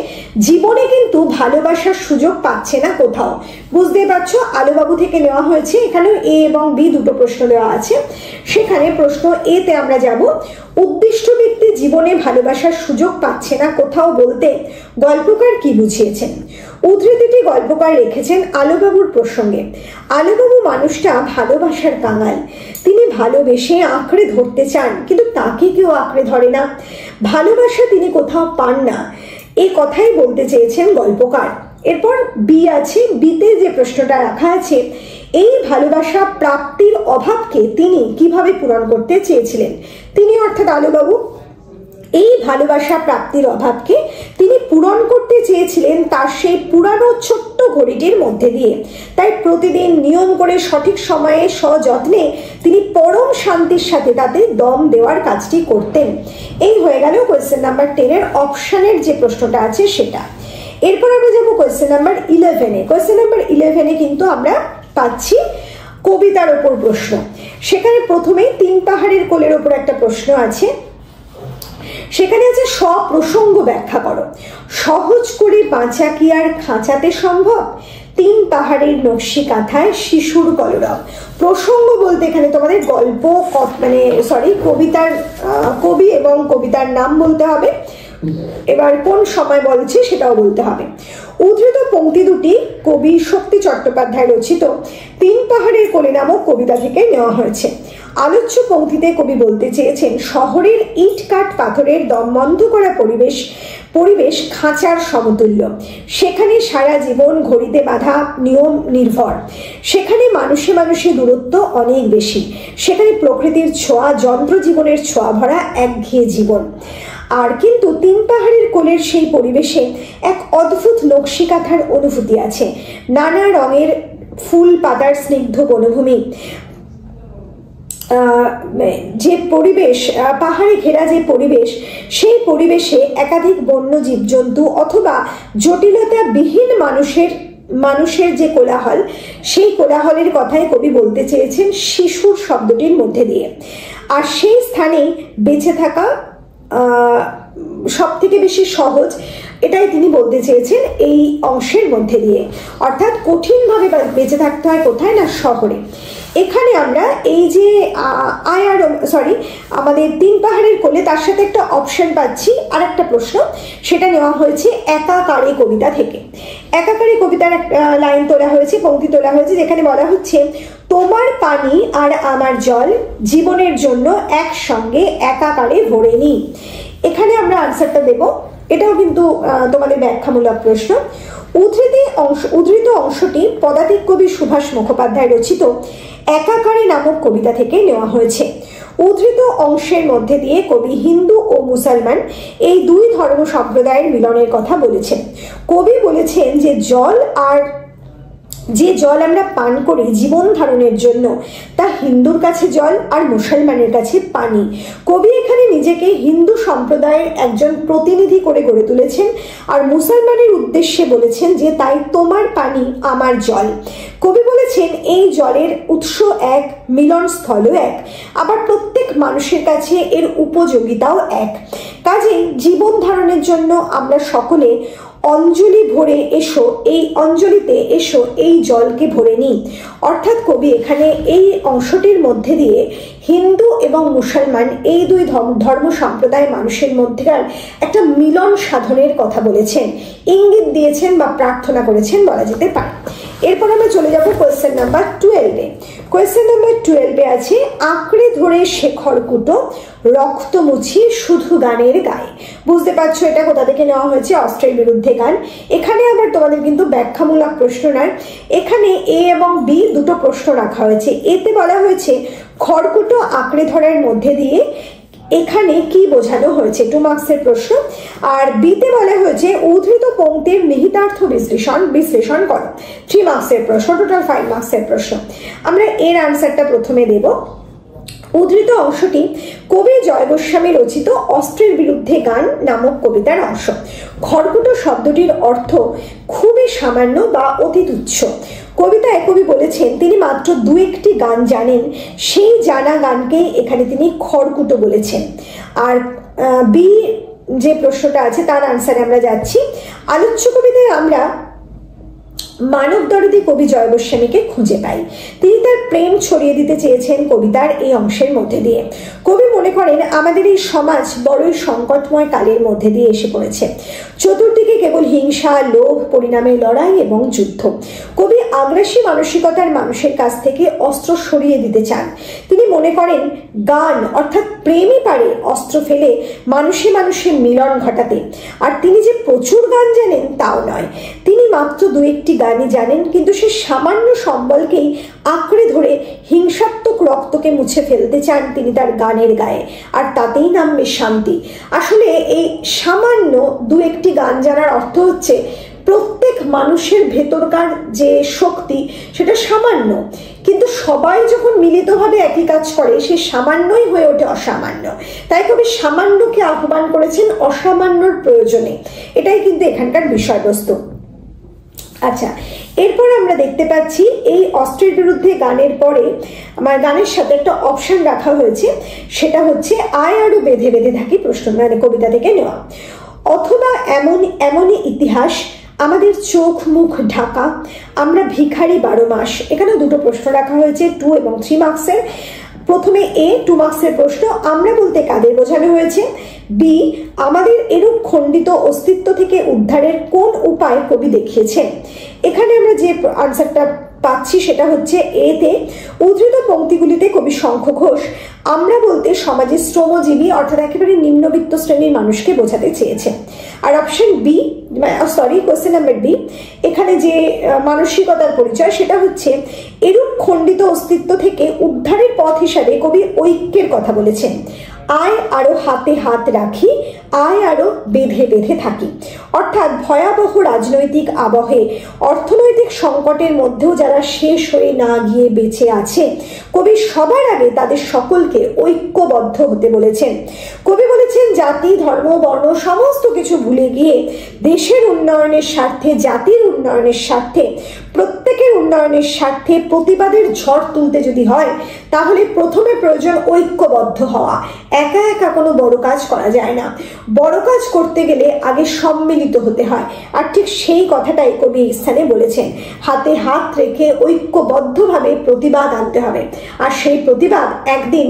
জীবনে কিন্তু ভালোবাসার সুযোগ পাচ্ছে না কোথাও। বুঝতেই পারছো আলোবাবু থেকে নেওয়া হয়েছে। এখানেও A এবং B দুটো প্রশ্ন দেওয়া আছে। সেখানে প্রশ্ন A-তে আমরা যাব, উদ্দিষ্ট ব্যক্তি জীবনে ভালোবাসার সুযোগ পাচ্ছে না কোথাও বলতে গল্পকার কি বুঝিয়েছেন? উদ্ধৃতিটি গল্পকার লিখেছেন আলোবাবুর প্রসঙ্গে। আলোবাবু মানুষটা ভালোবাসার কাঙাল। তিনি ভালোবেসে আঁকড়ে ধরতে চান, কিন্তু তাকে কেউ আঁকড়ে ধরে না। ভালোবাসা তিনি কোথাও পান না, এই কথাই বলতে চেয়েছেন গল্পকার। এরপর B আছে। B-তে যে প্রশ্নটা রাখা আছে, এই ভালোবাসা প্রাপ্তির অভাবকে তিনি কিভাবে পূরণ করতে চেয়েছিলেন? তিনি অর্থাৎ আলোবাবু। এই ভালোবাসা প্রাপ্তির অভাবকে তিনি পূরণ করতে চেয়েছিলেন তার সেই পুরানো ছোট্ট ঘড়িটির মধ্যে দিয়ে। তাই প্রতিদিন নিয়ম করে সঠিক সময়ে সযত্নে তিনি পরম শান্তির সাথে তাতে দম দেওয়ার কাজটি করতেন। এই হয়ে গেল কোয়েশ্চেন নাম্বার 10 এর অপশনের যে প্রশ্নটা আছে সেটা। এরপর আমরা যাবো কোয়েশ্চেন নাম্বার 11-এ। কোয়েশ্চেন নাম্বার 11-এ কিন্তু আমরা পাচ্ছি কবিতার ওপর প্রশ্ন। সেখানে প্রথমেই 3 পাহাড়ের কোলের ওপর একটা প্রশ্ন আছে। সেখানে আছে সপ্রসঙ্গ ব্যাখ্যা করো। সহজ করে বাঁচা কি আর খাঁচাতে সম্ভব? 3 পাহাড়ের নকশি কাঁথায় শিশুর কলরব। প্রসঙ্গ বলতে এখানে তোমাদের গল্প মানে কবিতার কবি এবং কবিতার নাম বলতে হবে, এবার কোন সময় বলছে সেটাও বলতে হবে। উদ্ধৃত পংক্তি দুটি কবি শক্তি চট্টোপাধ্যায় রচিত 3 পাহাড়ের কোলে নামক কবিতা থেকে নেওয়া হয়েছে। আলোচ্য পংক্তিতে কবি বলতে চেয়েছেন শহরের ইট কাঠ পাথরের দম বন্ধ করা পরিবেশ খাঁচার সমতুল্য। সেখানে সারা জীবন ঘড়িতে বাঁধা নিয়ম নির্ভর। সেখানে মানুষে মানুষে দূরত্ব অনেক বেশি। সেখানে প্রকৃতির ছোঁয়া, যন্ত্র জীবনের ছোঁয়া ভরা একঘেয়ে জীবন। আর কিন্তু 3 পাহাড়ের কোলের সেই পরিবেশে এক অদ্ভুত নকশি কাঁথার অনুভূতি আছে। নানা রঙের ফুল পাতার স্নিগ্ধ বনভূমি, যে পরিবেশ, পাহাড়ে ঘেরা যে পরিবেশ, সেই পরিবেশে একাধিক বন্য জীবজন্তু অথবা জটিলতা বিহীন মানুষের যে কোলাহল, সেই কোলাহলের কথাই কবি বলতে চেয়েছেন শিশুর শব্দটির মধ্যে দিয়ে। আর সেই স্থানেই বেঁচে থাকা সব থেকে বেশি সহজ, এটাই তিনি বলতে চেয়েছেন এই অংশের মধ্যে দিয়ে। অর্থাৎ কঠিনভাবে বেঁচে থাকতে হয় কোথায় না, শহরে। এখানে আমরা এই যে আমাদের 3 পাহাড়ের কোলে, তার সাথে একটা অপশন পাচ্ছি আর একটা প্রশ্ন, সেটা নেওয়া হয়েছে একাকারে কবিতা থেকে। একাকারে কবিতার লাইন তোলা হয়েছে, পংক্তি তোলা হয়েছে, যেখানে বলা হচ্ছে তোমার পানি আর আমার জল জীবনের জন্য একসঙ্গে একাকারে ভরে নি। এখানে আমরা আনসারটা দেব, এটাও কিন্তু তোমাদের ব্যাখ্যামূলক প্রশ্ন। উদ্ধৃত অংশটি পদাতিক কবি সুভাষ মুখোপাধ্যায় রচিত একাকারে নামক কবিতা থেকে নেওয়া হয়েছে। উদ্ধৃত অংশের মধ্যে দিয়ে কবি হিন্দু ও মুসলমান এই 2 ধর্ম সম্প্রদায়ের মিলনের কথা বলেছেন। কবি বলেছেন যে যে জল আমরা পান করি জীবন ধারণের জন্য, তা হিন্দুর কাছে জল আর মুসলমানের কাছে পানি। কবি এখানে নিজেকে হিন্দু সম্প্রদায়ের একজন প্রতিনিধি করে গড়ে তুলেছেন আর মুসলমানের উদ্দেশ্যে বলেছেন যে তাই তোমার পানি আমার জল। কবি বলেছেন এই জলের উৎস এক, মিলনস্থলও এক, আবার প্রত্যেক মানুষের কাছে এর উপযোগিতাও এক। কাজেই জীবন ধারণের জন্য আমরা সকলে অঞ্জলি ভরে এসো, এই অঞ্জলিতে এসো, এই জলকে ভরে নিই। অর্থাৎ কবি এখানে এই অংশটির মধ্যে দিয়ে হিন্দু এবং মুসলমান এই 2 ধর্ম সম্প্রদায় মানুষের মধ্যেকার একটা মিলন সাধনের কথা বলেছেন, ইঙ্গিত দিয়েছেন বা প্রার্থনা করেছেন বলা যেতে পারে। এরপর আমরা চলে যাব কোয়েশ্চেন নাম্বার 12-এ। কোয়েশ্চেন নাম্বার 12-এ আছে আঁকড়ে ধরে শেখর কুটো রক্ত মুছি শুধু গানের গায়ে। বুঝতে পারছো এটা কোথা থেকে নেওয়া হয়েছে? অস্ত্রের বিরুদ্ধে গান। এখানে আবার তোমাদের কিন্তু ব্যাখ্যামূলক প্রশ্ন নয়, এখানে এ এবং বি দুটো প্রশ্ন রাখা হয়েছে। এতে বলা হয়েছে খড়কুটো আঁকড়ে ধরার মধ্যে দিয়ে এখানে কি বোঝানো হয়েছে, 2 মার্কসের প্রশ্ন। আর বিতে বলা হয়েছে উদ্ধৃত পংক্তির নিহিতার্থ বিশ্লেষণ করো, 3 মার্কসের প্রশ্ন, টোটাল 5 মার্কসের প্রশ্ন। আমরা এর আনসারটা প্রথমে দেব। উদ্ধৃত অংশটি কবি জয় গোস্বামী রচিত অস্ত্রের বিরুদ্ধে গান নামক কবিতার অংশ। খড়কুটো শব্দটির অর্থ খুবই সামান্য বা অতি তুচ্ছ। কবিতায় কবি বলেছেন তিনি মাত্র 2-1টি গান জানেন, সেই জানা গানকেই এখানে তিনি খড়কুটো বলেছেন। আর বি যে প্রশ্নটা আছে তার আনসারে আমরা যাচ্ছি। আলোচ্য কবিতায় আমরা মানব দরদী কবি জয় গোস্বামীকে খুঁজে পাই। তিনি তার প্রেম ছড়িয়ে দিতে চেয়েছেন কবিতার এই অংশের মধ্যে দিয়ে। কবি মনে করেন আমাদের এই সমাজ বড়ই সংকটময় কালের মধ্যে দিয়ে এসে পড়েছে। চতুর্দিকে কেবল হিংসা, লোভ, পরিণামে লড়াই এবং যুদ্ধ। কবি আগ্রাসী মানসিকতার মানুষের কাছ থেকে অস্ত্র সরিয়ে দিতে চান। তিনি মনে করেন গান অর্থাৎ প্রেমই পারে অস্ত্র ফেলে মানুষে মানুষে মিলন ঘটাতে। আর তিনি যে প্রচুর গান জানেন তাও নয়, তিনি মাত্র 2-1টি গানই জানেন, কিন্তু সে সামান্য সম্বলকেই আঁকড়ে ধরে হিংসাত্মক রক্তকে মুছে ফেলতে চান তিনি তার গানের গায়ে, আর তাতেই নামবে শান্তি। আসলে এই সামান্য 2-1টি গান জানার অর্থ হচ্ছে প্রত্যেক মানুষের ভেতরকার যে শক্তি সেটা সামান্য, কিন্তু সবাই যখন মিলিতভাবে একই কাজ করে সে সামান্যই হয়ে ওঠে অসামান্য। তাই কবি সামান্যকে আহ্বান করেছেন অসামান্যর প্রয়োজনে। এটাই কিন্তু এখানকার বিষয়বস্তু। আচ্ছা, এরপর আমরা দেখতে পাচ্ছি এই অস্ত্রের বিরুদ্ধে গানের পরে আমার গানের সাথে একটা অপশন রাখা হয়েছে, সেটা হচ্ছে আয় আরো বেঁধে বেঁধে থাকি, প্রশ্ন মানে কবিতা থেকে নেওয়া। অথবা এমনই ইতিহাস আমাদের চোখ মুখ ঢাকা, আমরা ভিখারি 12 মাস। এখানে দুটো প্রশ্ন রাখা হয়েছে, 2 এবং 3 মার্কসের। প্রথমে এ 2 মার্কসের প্রশ্ন, আমরা বলতে কাদের বোঝানো হয়েছে। বি, আমাদের এরূপ খণ্ডিত অস্তিত্ব থেকে উদ্ধারের কোন উপায় কবি দেখিয়েছেন। এখানে আমরা যে আনসারটা পাচ্ছি সেটা হচ্ছে এতে। উদ্ধৃত পংক্তিগুলিতে কবি শঙ্খ ঘোষ আমরা বলতে সমাজের শ্রমজীবী অর্থাৎ একেবারে নিম্নবিত্ত শ্রেণীর মানুষকে বোঝাতে চেয়েছেন। আর option B, question number B, এখানে যে মানসিকতার পরিচয় সেটা হচ্ছে এরূপ খণ্ডিত অস্তিত্ব থেকে উদ্ধারের পথ হিসাবে কবি ঐক্যের কথা বলেছেন। আয় আরো হাতে হাত রাখি, আয় আরো বেঁধে বেঁধে থাকি। অর্থাৎ ভয়াবহ রাজনৈতিক আবহে অর্থনৈতিক সংকটের মধ্যেও যারা শেষ হয়ে না গিয়ে বেঁচে আছে, কবি সবার আগে তাদের সকলকে ঐক্যবদ্ধ হতে বলেছেন। কবি বলেছেন জাতি ধর্ম বর্ণ সমস্ত কিছু ভুলে গিয়ে দেশের উন্নয়নের স্বার্থে, জাতির উন্নয়নের স্বার্থে, প্রত্যেকের উন্নয়নের স্বার্থে প্রতিবাদের ঝড় তুলতে যদি হয় তাহলে প্রথমে প্রয়োজন ঐক্যবদ্ধ হওয়া। একা একা কোনো বড় কাজ করা যায় না, বড় কাজ করতে গেলে আগে সম্মিলিত হতে হয়। আর ঠিক সেই কথাটাই কবি এই স্থানে বলেছেন, হাতে হাত রেখে ঐক্যবদ্ধভাবে প্রতিবাদ আনতে হবে। আর সেই প্রতিবাদ একদিন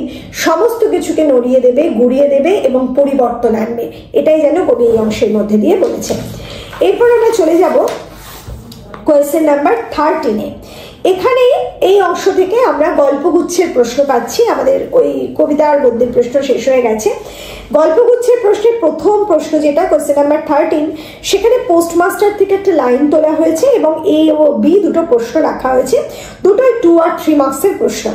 সমস্ত কিছুকে নড়িয়ে দেবে, গুড়িয়ে দেবে এবং পরিবর্তন আনবে। এটাই যেন কবি এই অংশের মধ্যে দিয়ে বলেছেন। এরপর আমরা চলে যাব কোয়েশ্চেন নাম্বার 13-এ। এখানে এই অংশ থেকে আমরা গল্পগুচ্ছের প্রশ্ন পাচ্ছি। আমাদের ওই কবিতার গদ্যের প্রশ্ন শেষ হয়ে গেছে। গল্পগুচ্ছের প্রশ্নের প্রথম প্রশ্ন যেটা কোয়েশ্চেন নাম্বার 13, সেখানে পোস্টমাস্টার থেকে একটা লাইন তোলা হয়েছে এবং এ ও বি দুটো প্রশ্ন রাখা হয়েছে, দুটোই 2 আর 3 মার্কসের প্রশ্ন।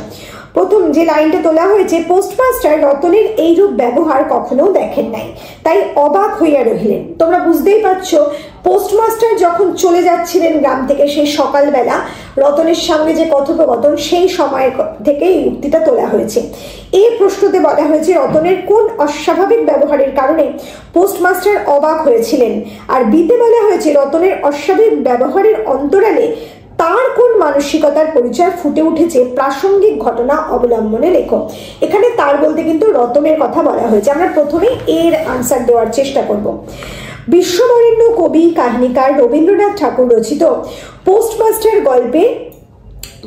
প্রথম যে লাইনটা তোলা হয়েছে, পোস্টমাস্টার রতনের এইরূপ ব্যবহার কখনো দেখেন নাই, তাই অবাক হইয়া রহিলেন। তোমরা বুঝতেই পারছো, পোস্টমাস্টার যখন চলে যাচ্ছিলেন গ্রাম থেকে সেই সকালবেলা রতনের সঙ্গে যে কথোপকথন, সেই সময় থেকে এই উক্তিটা তোলা হয়েছে। এই প্রশ্নতে বলা হয়েছে রতনের কোন অস্বাভাবিক ব্যবহারের কারণে পোস্টমাস্টার অবাক হয়েছিলেন, আর বিতে বলা হয়েছে রতনের অস্বাভাবিক ব্যবহারের অন্তরালে তার কোন মানসিকতার পরিচয় ফুটে উঠেছে প্রাসঙ্গিক ঘটনা অবলম্বনে লেখো। এখানে তার বলতে কিন্তু রতনের কথা বলা হয়েছে। আমরা প্রথমেই এর আনসার দেওয়ার চেষ্টা করব। বিশ্ববরেণ্য কবি কাহিনীকার রবীন্দ্রনাথ ঠাকুর রচিত পোস্টমাস্টার গল্পে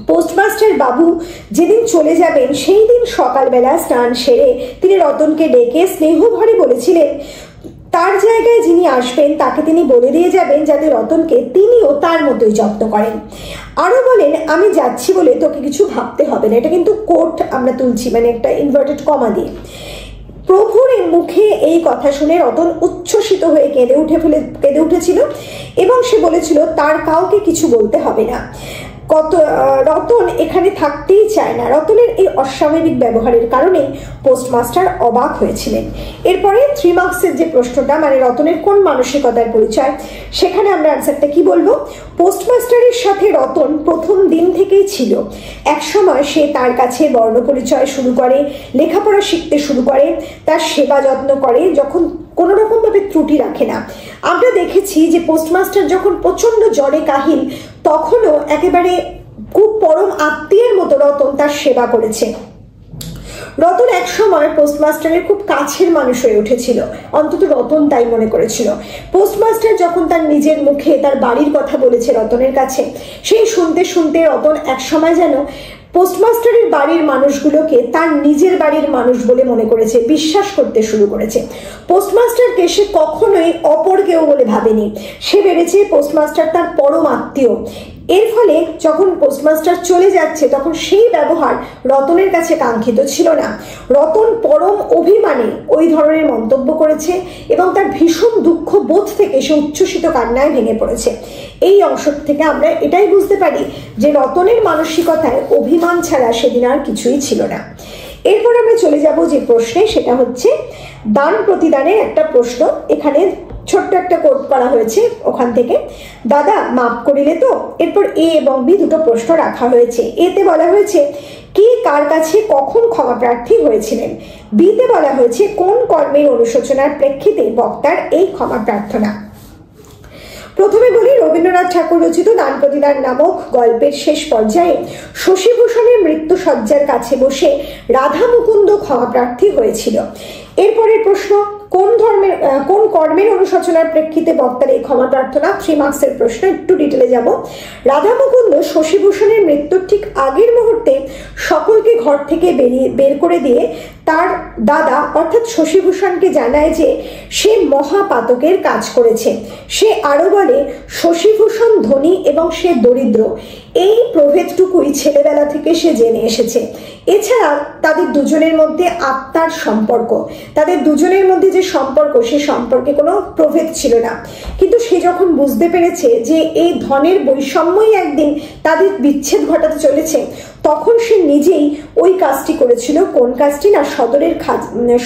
পোস্টমাস্টার বাবু যেদিন চলে যাবেন সেই দিন সকালবেলা স্নান সেরে তিনি রতনকে ডেকে স্নেহভরে বলেছিলেন তার জায়গায় যিনি আসবেন তাকে তিনি বলে দিয়ে যাবেন যাতে রতনকে তিনিও তার মতোই যত্ন করেন। আরো বলেন, আমি যাচ্ছি বলে তোকে কিছু ভাবতে হবে না। এটা কিন্তু কোট আমরা তুলছি, মানে একটা ইনভার্টেড কমা দিয়ে। প্রভুর মুখে এই কথা শুনে রতন উচ্ছ্বসিত হয়ে কেঁদে উঠেছিল এবং সে বলেছিল তার কাউকে কিছু বলতে হবে না। রতন এখানে থাকতেই চায় না। রতনের এই অস্বাভাবিক ব্যবহারের কারণে পোস্টমাস্টার অবাক হয়েছিলেন। এরপরে 3 মার্কসের যে প্রশ্নটা, মানে রতনের কোন মানসিকতার পরিচয়, সেখানে আমরা আনসারটা কি বলবো। পোস্টমাস্টারের সাথে রতন প্রথম দিন থেকেই ছিল। এক সময় সে তার কাছে বর্ণ পরিচয় শুরু করে, লেখাপড়া শিখতে শুরু করে, তার সেবা যত্ন করে, যখন কোনো রকম ভাবে ত্রুটি রাখে না। আমরা দেখেছি যে পোস্টমাস্টার যখন প্রচন্ড জ্বরে কাহিল তখনও একেবারে খুব পরম আত্মীয়ের মতো রতন তার সেবা করেছে। রতন এক সময় পোস্টমাস্টারের খুব কাছের মানুষ হয়ে উঠেছিল, অন্তত রতন তাই মনে করেছিল। পোস্টমাস্টার যখন তার নিজের মুখে তার বাড়ির কথা বলেছে রতনের কাছে, সেই শুনতে শুনতে রতন এক সময় যেন পোস্টমাস্টারের বাড়ির মানুষগুলোকে তার নিজের বাড়ির মানুষ বলে মনে করেছে, বিশ্বাস করতে শুরু করেছে। পোস্টমাস্টারকে সে কখনোই অপর কেউ বলে ভাবেনি, সে ভেবেছে পোস্টমাস্টার তার পরম আত্মীয়। এর ফলে যখন পোস্টমাস্টার চলে যাচ্ছে তখন সেই ব্যবহার রতনের কাছে কাঙ্ক্ষিত ছিল না। রতন পরম অভিমানে ওই ধরনের মন্তব্য করেছে এবং তার ভীষণ দুঃখ বোধ থেকে সে উচ্ছ্বসিত কান্নায় ভেঙে পড়েছে। এই অংশ থেকে আমরা এটাই বুঝতে পারি যে রতনের মানসিকতায় অভিমান ছাড়া সেদিন আর কিছুই ছিল না। এরপর আমরা চলে যাব যে প্রশ্নে, সেটা হচ্ছে দান প্রতিদানের একটা প্রশ্ন। এখানে ছোট্ট একটা কোট করা হয়েছে ওখান থেকে, দাদা মাফ করিলে তো। এরপর এ এবং বি দুটো প্রশ্ন রাখা হয়েছে। এতে বলা হয়েছে কে কার কাছে কখন ক্ষমা প্রার্থী হয়েছিলেন। বিতে বলা হয়েছে কোন কর্মের অনুশোচনার প্রেক্ষিতে বক্তার এই ক্ষমা প্রার্থনা। প্রথমে বলি, রবীন্দ্রনাথ ঠাকুর রচিত দান প্রতিদান নামক গল্পের শেষ পর্যায়ে শশীভূষণের মৃত্যুসজ্জার কাছে বসে রাধা মুকুন্দ ক্ষমা প্রার্থী হয়েছিল। এরপরের প্রশ্ন, কোন কর্মের অনুশোচনার প্রেক্ষিতে বক্তার এই ক্ষমা প্রার্থনা। 3 মার্কসের প্রশ্ন, একটু ডিটেলে যাব। রাধা মুকুন্দ শশীভূষণের মৃত্যুর ঠিক আগের মুহূর্তে সকলকে ঘর থেকে বের করে দিয়ে তার দাদা অর্থাৎ শশীভূষণকে জানায় যে সে মহাপাতকের কাজ করেছে। সে আরো বলে শশীভূষণ ধনী এবং সে দরিদ্র, এই প্রভেদটুকুই ছেলেবেলা থেকে সে জেনে এসেছে। এছাড়া তাদের দুজনের মধ্যে আত্মার সম্পর্ক, তাদের দুজনের মধ্যে যে সম্পর্ক, সে সম্পর্কে কোনো প্রভেদ ছিল না। কিন্তু সে যখন বুঝতে পেরেছে যে এই ধনের বৈষম্যই একদিন তাদের বিচ্ছেদ ঘটাতে চলেছে, তখন সে নিজেই ওই কাজটি করেছিল। কোন কাজটি না,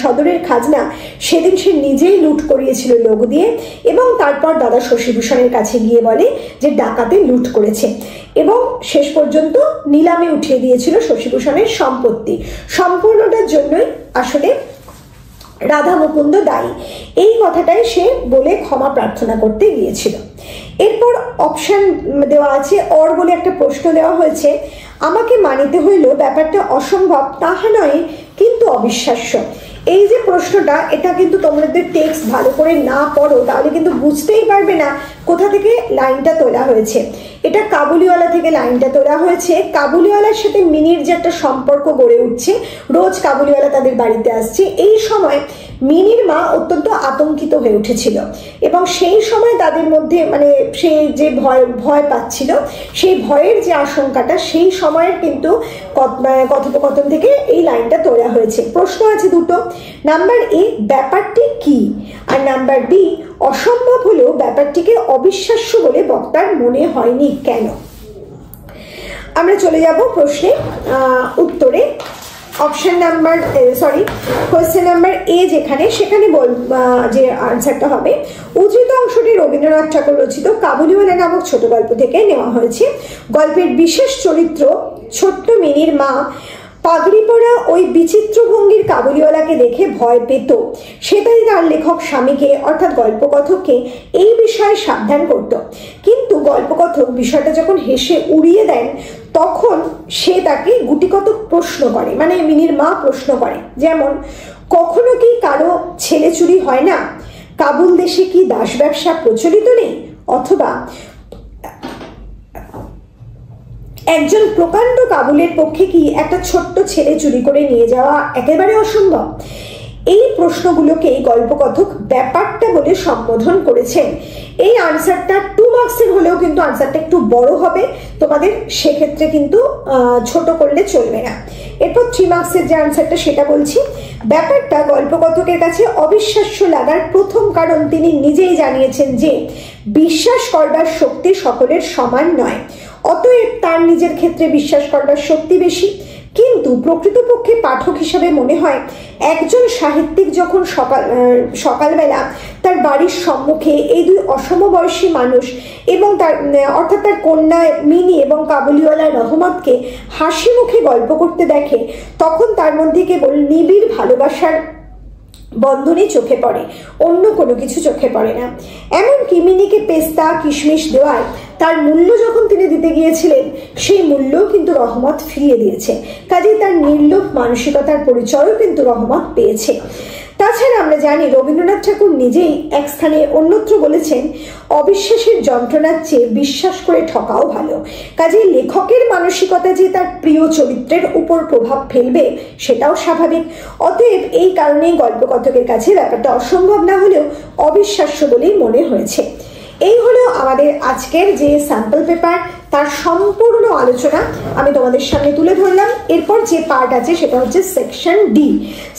সদরের খাজনা সেদিন সে নিজেই লুট করিয়েছিল লোক দিয়ে, এবং তারপর দাদা শশীভূষণের কাছে গিয়ে বলে যে ডাকাতে লুট করেছে, এবং শেষ পর্যন্ত নিলামে উঠিয়ে দিয়েছিল শশীভূষণের সম্পত্তি। সম্পূর্ণটার জন্যই আসলে রাধা মুকুন্দ দায়ী, এই কথাটাই সে বলে ক্ষমা প্রার্থনা করতে গিয়েছিল। এরপর অপশন দেওয়া আছে, অর বলে একটা প্রশ্ন দেওয়া হয়েছে। আমাকে মানিতে হইল ব্যাপারটা অসম্ভব তাহা নয় কিন্তু অবিশ্বাস্য। এই যে প্রশ্নটা, এটা কিন্তু তোমাদের টেক্সট ভালো করে না পড়ো তাহলে কিন্তু বুঝতেই পারবে না কোথা থেকে লাইনটা তোলা হয়েছে। এটা কাবুলিওয়ালা থেকে লাইনটা তোলা হয়েছে। কাবুলিওয়ালার সাথে মিনির যে একটা সম্পর্ক গড়ে উঠছে, রোজ কাবুলিওয়ালা তাদের বাড়িতে আসছে, এই সময় মিনির মা অত্যন্ত আতঙ্কিত হয়ে উঠেছিল এবং সেই সময় তাদের মধ্যে মানে সে যে ভয় পাচ্ছিল, সেই ভয়ের যে আশঙ্কাটা, সেই সময়ের কিন্তু কথোপকথন থেকে এই লাইনটা তোলা হয়েছে। প্রশ্ন আছে দুটো, নাম্বার এ ব্যাপারটি কি, আর নাম্বার বি অসম্ভব হলেও ব্যাপারটিকে অবিশ্বাস্য বলে বক্তার মনে হয়নি কেন। আমরা চলে যাব প্রশ্নে উত্তরে। Option number question number A যেখানে, সেখানে যে আনসারটা হবে, উদ্ধৃত অংশটি রবীন্দ্রনাথ ঠাকুর রচিত কাবুলিওয়ালা নামক ছোট গল্প থেকে নেওয়া হয়েছে। গল্পের বিশেষ চরিত্র ছোট্ট মিনির মা পাগড়ি পরা ওই বিচিত্র ভঙ্গির কাবুলিওয়ালাকে দেখে ভয় পেত। সেটাই তার লেখক স্বামীকে অর্থাৎ গল্পকথককে এই বিষয়ে সাবধান করত। কিন্তু গল্পকথক বিষয়টা যখন হেসে উড়িয়ে দেন, তখন সে তাকে গুটিকত প্রশ্ন করে, মানে মিনির মা প্রশ্ন করে, যেমন কখনো কি কারো ছেলে চুরি হয় না, কাবুল দেশে কি দাস ব্যবসা প্রচলিত নেই, অথবা একজন প্রকাণ্ড কাবুলের পক্ষে কি একটা ছোট্ট ছেলে চুরি করে নিয়ে যাওয়া একেবারে অসম্ভব। এই প্রশ্নগুলোকে গল্পকথক ব্যাপারটা বলে সম্বোধন করেছেন। এই আনসারটা 2 মার্কসের হলেও কিন্তু আনসারটা একটু বড় হবে, তোমাদের সেক্ষেত্রে কিন্তু ছোট করলে চলবে না। এরপর 3 মার্কসের যে আনসারটা সেটা বলছি। ব্যাপারটা গল্পকথকের কাছে অবিশ্বাস্য লাগার প্রথম কারণ তিনি নিজেই জানিয়েছেন যে বিশ্বাস করবার শক্তি সকলের সমান নয়, অতএব তার নিজের ক্ষেত্রে বিশ্বাস করবার শক্তি বেশি। কিন্তু প্রকৃতপক্ষে পাঠক হিসাবে মনে হয় একজন সাহিত্যিক যখন সকালবেলা তার বাড়ির সম্মুখে এই দুই অসমবয়সী মানুষ এবং তার অর্থাৎ তার কন্যা মিনি এবং কাবুলিওয়ালা রহমতকে হাসি মুখে গল্প করতে দেখে, তখন তার মধ্যে কেবল নিবিড় ভালোবাসার বন্ধনই চোখে পড়ে, অন্য কোনো কিছু চোখে পড়ে না। এমনকি মিনিকে পেস্তা কিশমিশ দেওয়ায় তার মূল্য যখন তিনি দিতে গিয়েছিলেন, সেই মূল্যও কিন্তু রহমত ফিরিয়ে দিয়েছে। কাজেই তার নির্লোভ মানসিকতার পরিচয়ও কিন্তু রহমত পেয়েছে। তাছাড়া আমরা জানি রবীন্দ্রনাথ ঠাকুর নিজেই এক স্থানে অন্যত্র বলেছেন, অবিশ্বাসের যন্ত্রণার চেয়ে বিশ্বাস করে ঠকাও ভালো। কাজেই লেখকের মানসিকতা যে তার প্রিয় চরিত্রের উপর প্রভাব ফেলবে সেটাও স্বাভাবিক। অতএব এই কারণেই গল্পকথকের কাছে ব্যাপারটা অসম্ভব না হলেও অবিশ্বাস্য বলেই মনে হয়েছে। এই হলো আমাদের আজকের যে স্যাম্পল পেপার, তার সম্পূর্ণ আলোচনা আমি তোমাদের সামনে তুলে ধরলাম। এরপর যে পার্ট আছে সেটা হচ্ছে সেকশন ডি।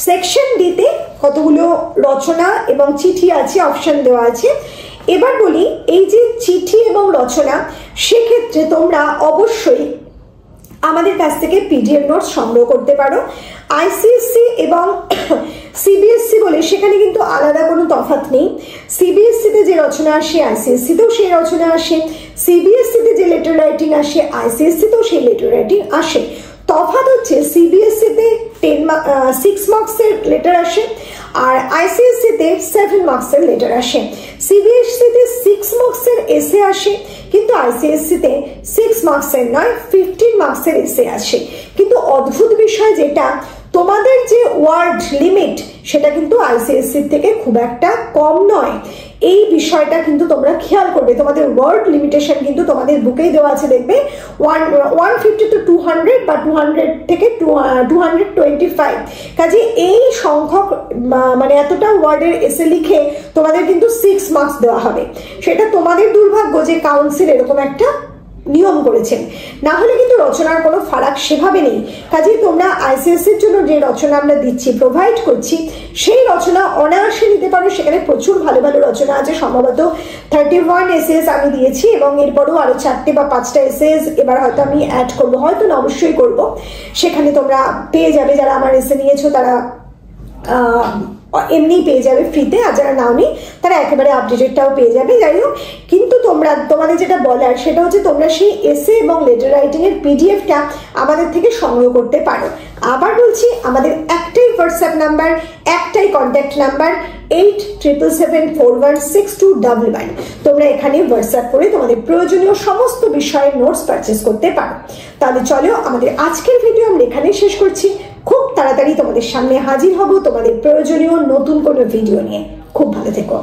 সেকশন ডিতে কতগুলো রচনা এবং চিঠি আছে, অপশন দেওয়া আছে। এবার বলি, এই যে চিঠি এবং রচনা, সেক্ষেত্রে তোমরা অবশ্যই আমাদের কাছ থেকে পিডিএফ নোটস সংগ্রহ করতে পারো। আইসিএসসি এবং সিবিএসসি বলে সেখানে কিন্তু আলাদা কোনো তফাৎ নেই। সিবিএসসিতে যে রচনা আসে আইসিএসসিতেও সেই রচনা আসে, সিবিএসসিতে যে লেটার রাইটিং আসে আইসিএসসিতেও সেই লেটার রাইটিং আসে। তফাৎ হচ্ছে সিবিএসসিতে 6 মার্কসের লেটার আসে আর আইসিএসসিতে 7 মার্কসের লেটার আসে। সিবিএসসিতে 6 মার্কসের এসে আসে, কিন্তু আইসিএসসিতে 6 মার্কসের নয় 15 মার্কসের এসে আসে। কিন্তু অদ্ভুত বিষয় যেটা, তোমাদের যে ওয়ার্ড লিমিট সেটা কিন্তু আইসিএসসি থেকে খুব একটা কম নয়। এই বিষয়টা কিন্তু তোমরা খেয়াল করবে। তোমাদের ওয়ার্ড লিমিটেশন কিন্তু তোমাদের বুকেই দেওয়া আছে, দেখবে 150 to 200 বা 200 থেকে 225। কাজে এই সংখ্যক মানে এতটা ওয়ার্ডের এসে লিখে তোমাদের কিন্তু 6 মার্কস দেওয়া হবে। সেটা তোমাদের দুর্ভাগ্য যে কাউন্সিল এরকম একটা নিয়ম করেছেন, না হলে কিন্তু রচনার কোনো ফারাক সেভাবে নেই। কাজেই তোমরা আইসিএসসির জন্য যে রচনা আমরা দিচ্ছি, প্রোভাইড করছি, সেই রচনা অনায়াসে নিতে পারো। সেখানে প্রচুর ভালো ভালো রচনা আছে, সম্ভবত 31 এসএস আমি দিয়েছি এবং এরপরও আরো 4টে বা 5টা এসএস এবার হয়তো আমি অ্যাড করবো, হয়তো না অবশ্যই করব। সেখানে তোমরা পেয়ে যাবে, যারা আমার এসে নিয়েছো তারা এমনি পেয়ে যাবে ফ্রিতে, আর যারা নাও নি তারা একেবারে আপডেটেডটাও পেয়ে যাবে। যাই হোক, কিন্তু তোমাদের যেটা বলার সেটা হচ্ছে তোমরা সেই এসে এবং লেটার রাইটিং এর পিডিএফটা আমাদের থেকে সংগ্রহ করতে পারো। আবার বলছি, আমাদের একটাই হোয়াটসঅ্যাপ নাম্বার, একটাই কন্ট্যাক্ট নাম্বার 8777416211। তোমরা এখানে হোয়াটসঅ্যাপ করে তোমাদের প্রয়োজনীয় সমস্ত বিষয়ের নোটস পারচেস করতে পারো। তাহলে চলো, আমাদের আজকের ভিডিও আমরা এখানেই শেষ করছি। খুব তাড়াতাড়ি তোমাদের সামনে হাজির হব তোমাদের প্রয়োজনীয় নতুন কোনো ভিডিও নিয়ে। খুব ভালো থেকো।